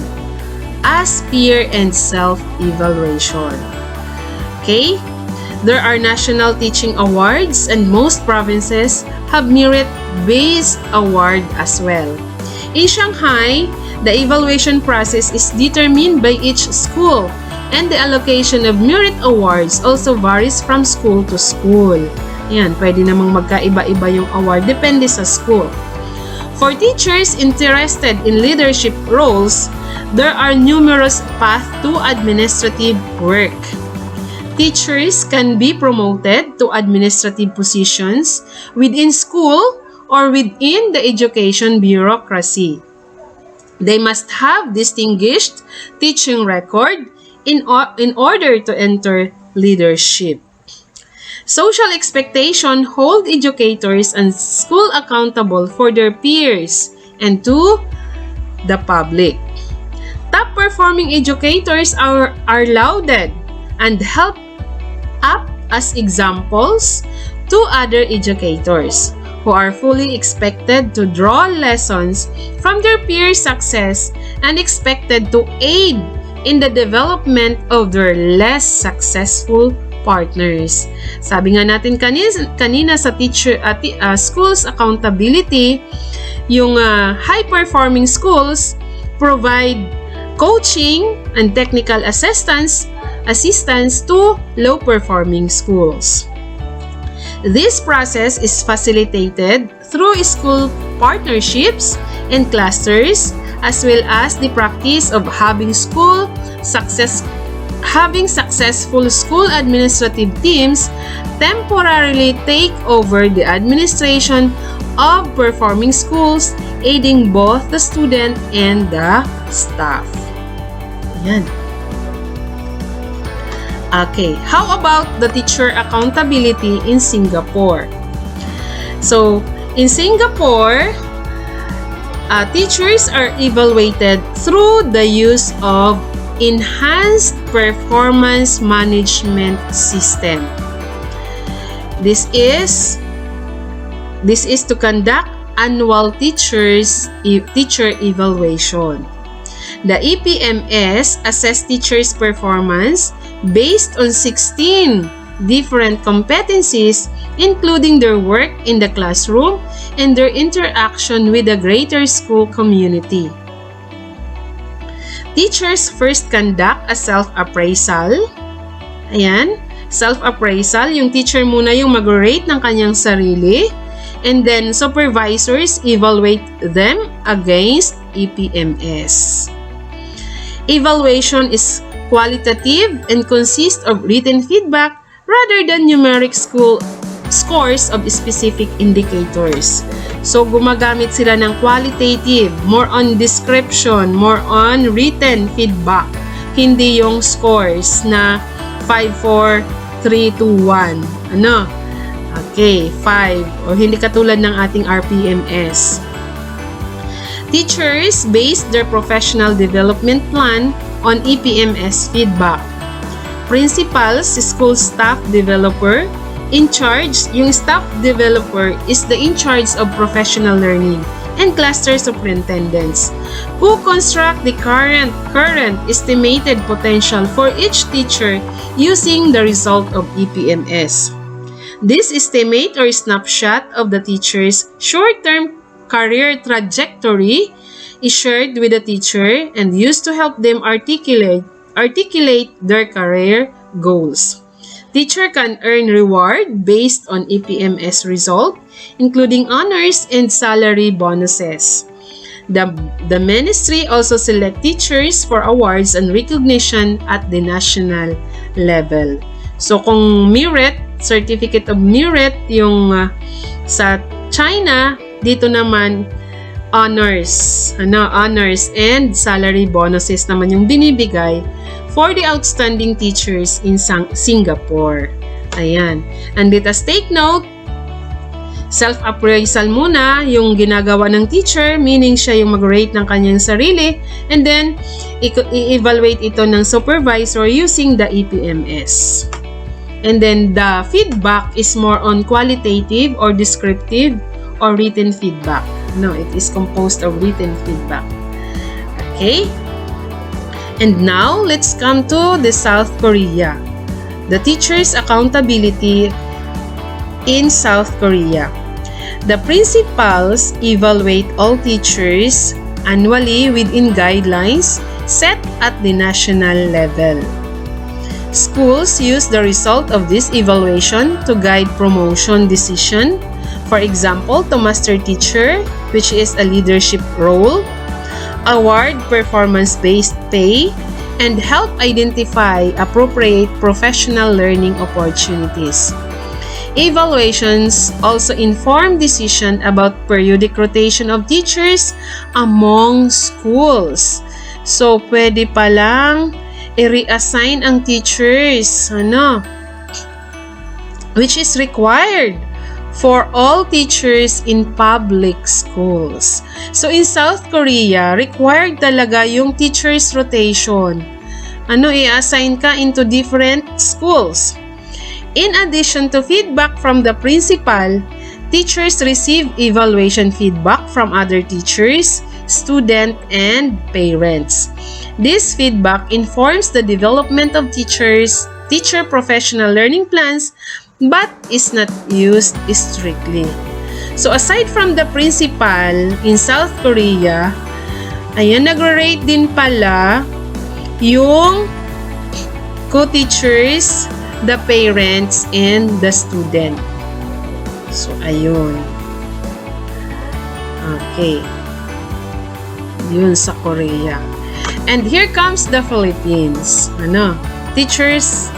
as peer and self-evaluation. Okay? There are national teaching awards and most provinces have merit-based award as well. In Shanghai, the evaluation process is determined by each school and the allocation of merit awards also varies from school to school. Yan, pwede namang magkaiba-iba yung award, depende sa school. For teachers interested in leadership roles, there are numerous paths to administrative work. Teachers can be promoted to administrative positions within school or within the education bureaucracy. They must have distinguished teaching record in order to enter leadership. Social expectation hold educators and school accountable for their peers and to the public. Top performing educators are lauded and held up as examples to other educators. who are fully expected to draw lessons from their peers' success and expected to aid in the development of their less successful partners. Sabi nga natin kanina sa schools accountability, yung high-performing schools provide coaching and technical assistance to low-performing schools. This process is facilitated through school partnerships and clusters, as well as the practice of having successful school administrative teams temporarily take over the administration of performing schools, aiding both the student and the staff. Yan. Okay, how about the teacher accountability in Singapore? So, in Singapore, teachers are evaluated through the use of enhanced performance management system. This is to conduct annual teacher evaluation. The EPMS assess teachers' performance based on 16 different competencies, including their work in the classroom and their interaction with the greater school community. Teachers first conduct a self-appraisal. Ayan, self-appraisal. Yung teacher muna yung mag-rate ng kanyang sarili. And then, supervisors evaluate them against EPMS. Evaluation is qualitative and consists of written feedback rather than numeric scores of specific indicators. So, gumagamit sila ng qualitative, more on description, more on written feedback. Hindi yung scores na 5, 4, 3, 2, 1. Ano? Okay, 5. O hindi katulad ng ating RPMS. Teachers base their professional development plan on EPMS feedback. Principals, school staff developer, in charge, yung staff developer is the in charge of professional learning, and cluster superintendents who construct the current estimated potential for each teacher using the result of EPMS. This estimate or snapshot of the teacher's short-term career trajectory is shared with the teacher and used to help them articulate their career goals. Teacher can earn reward based on EPMS result, including honors and salary bonuses. The ministry also select teachers for awards and recognition at the national level. So kung merit, certificate of merit yung sa China, dito naman honors and salary bonuses naman yung binibigay for the outstanding teachers in Singapore. Ayan. And let us take note, self-appraisal muna yung ginagawa ng teacher, meaning siya yung mag-rate ng kanyang sarili, and then i-evaluate ito ng supervisor using the EPMS. And then the feedback is more on qualitative or descriptive or written feedback. No, it is composed of written feedback. Okay? And now, let's come to the South Korea. The teacher's accountability in South Korea. The principals evaluate all teachers annually within guidelines set at the national level. Schools use the result of this evaluation to guide promotion decision. For example, to master teacher, which is a leadership role, award performance-based pay, and help identify appropriate professional learning opportunities. Evaluations also inform decision about periodic rotation of teachers among schools. So, pwede palang i-reassign ang teachers, which is required for all teachers in public schools. So, in South Korea, required talaga yung teachers rotation. I-assign ka into different schools. In addition to feedback from the principal, teachers receive evaluation feedback from other teachers, students, and parents. This feedback informs the development of teacher professional learning plans, but is not used strictly. So aside from the principal in South Korea, ayan, nag-rate din pala yung co-teachers, the parents, and the student. So, ayun. Okay. Yun sa Korea. And here comes the Philippines. Teachers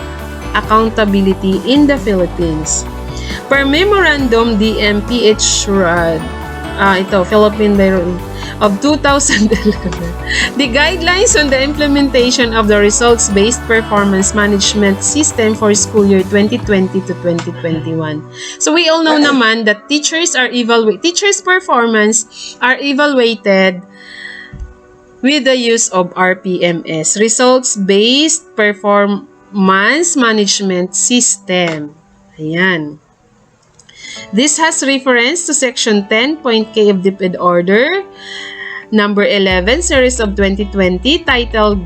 accountability in the Philippines. Per Memorandum DMPH Philippine of 2011, the guidelines on the implementation of the results-based performance management system for school year 2020 to 2021. So we all know naman that teachers' performance are evaluated with the use of RPMS, results-based performance management system. Ayan. This has reference to Section 10.k of DepEd Order Number 11, Series of 2020, titled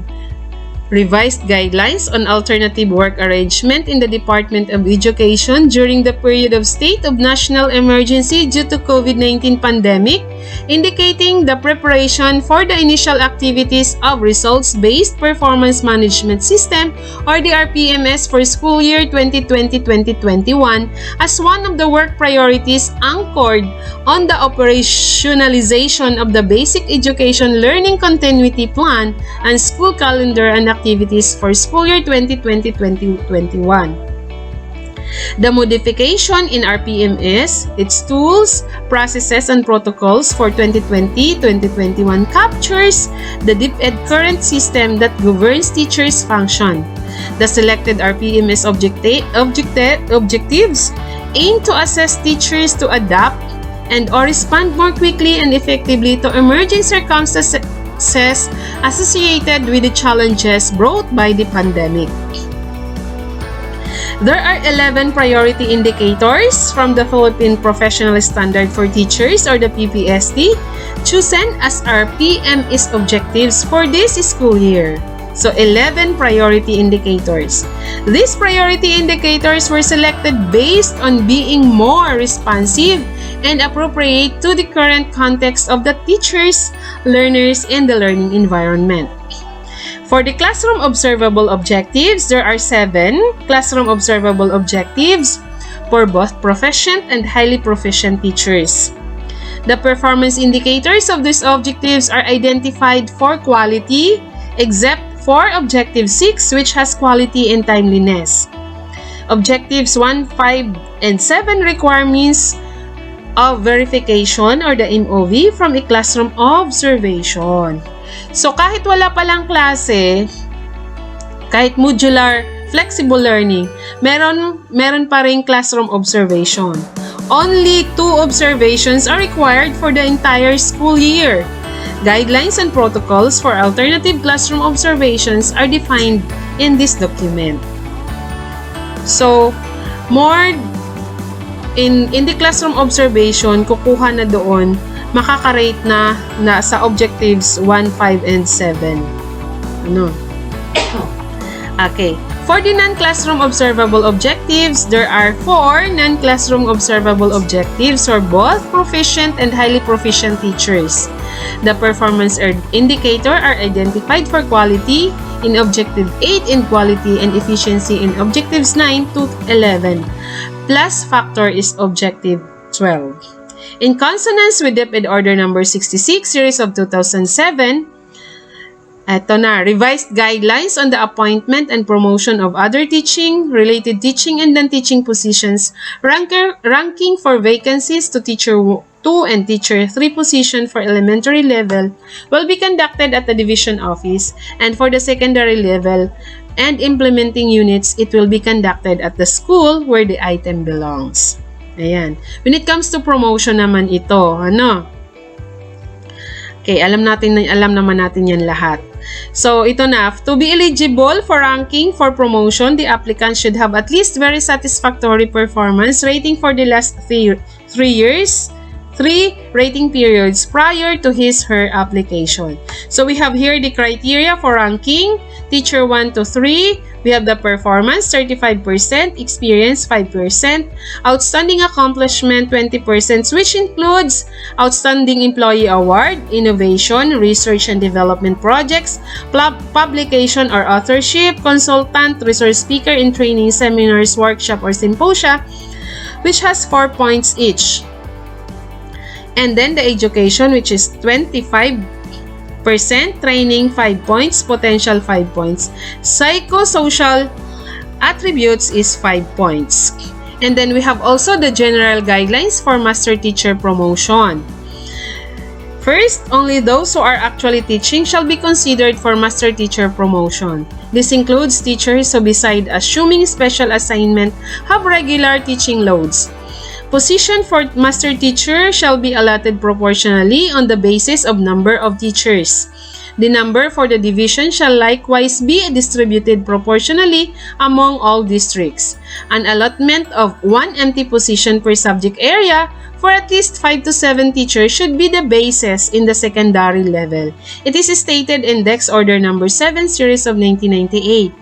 Revised Guidelines on Alternative Work Arrangement in the Department of Education during the period of state of national emergency due to COVID-19 pandemic, indicating the preparation for the initial activities of Results-Based Performance Management System or the RPMS for school year 2020-2021 as one of the work priorities anchored on the operationalization of the Basic Education Learning Continuity Plan and school calendar and activities for school year 2020-2021. The modification in RPMS, its tools, processes, and protocols for 2020-2021 captures the DepEd current system that governs teachers' function. The selected RPMS objectives aim to assess teachers to adapt and/or respond more quickly and effectively to emerging circumstances associated with the challenges brought by the pandemic. There are 11 priority indicators from the Philippine Professional Standard for Teachers or the PPST chosen as our PMS objectives for this school year. So 11 priority indicators. These priority indicators were selected based on being more responsive and appropriate to the current context of the teachers, learners, and the learning environment. For the classroom observable objectives, there are 7 classroom observable objectives for both proficient and highly proficient teachers. The performance indicators of these objectives are identified for quality, except for Objective 6, which has quality and timeliness. Objectives 1, 5, and 7 require means of verification or the MOV from a classroom observation. So, kahit wala palang klase, kahit modular, flexible learning, meron pa ring classroom observation. Only 2 observations are required for the entire school year. Guidelines and protocols for alternative classroom observations are defined in this document. So, more in the classroom observation, kukuha na doon, makakarate na sa objectives 1, 5, and 7. Okay. For the non-classroom observable objectives, there are 4 non-classroom observable objectives for both proficient and highly proficient teachers. The performance indicator are identified for quality in Objective 8 in quality and efficiency in Objectives 9 to 11. Plus factor is Objective 12. In consonance with DepEd Order Number 66, Series of 2007, ito na, revised guidelines on the appointment and promotion of other teaching, related teaching, and non-teaching positions, ranking for vacancies to Teacher 2 and Teacher 3 position for elementary level will be conducted at the division office, and for the secondary level and implementing units, it will be conducted at the school where the item belongs. Ayan. When it comes to promotion naman ito, Okay, alam naman natin yan lahat. So, ito na. To be eligible for ranking for promotion, the applicant should have at least very satisfactory performance rating for the last 3 years, 3 rating periods prior to his/her application. So, we have here the criteria for ranking. Teacher 1 to 3. We have the performance, 35%, experience, 5%, outstanding accomplishment, 20%, which includes outstanding employee award, innovation, research and development projects, publication or authorship, consultant, resource speaker in training, seminars, workshop, or symposia, which has 4 points each. And then the education, which is 25%, training 5 points, potential 5 points, psychosocial attributes is 5 points. And then we have also the general guidelines for master teacher promotion. First, only those who are actually teaching shall be considered for master teacher promotion. This includes teachers who, beside assuming special assignment, have regular teaching loads. Position for master teacher shall be allotted proportionally on the basis of number of teachers. The number for the division shall likewise be distributed proportionally among all districts. An allotment of 1 empty position per subject area for at least 5 to 7 teachers should be the basis in the secondary level. It is stated in Dex Order Number 7, Series of 1998.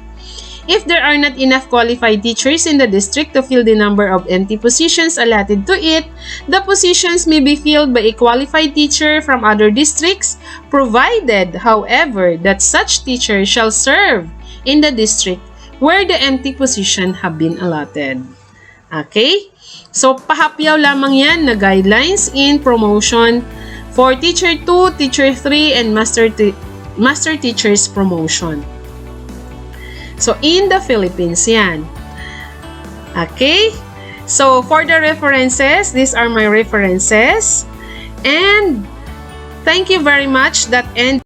If there are not enough qualified teachers in the district to fill the number of empty positions allotted to it, the positions may be filled by a qualified teacher from other districts, provided, however, that such teacher shall serve in the district where the empty position have been allotted. Okay? So, pahapyaw lamang yan na guidelines in promotion for Teacher 2, Teacher 3, and Master Teachers promotion. So, in the Philippines yan. Okay? So, for the references, these are my references. And, thank you very much. That ends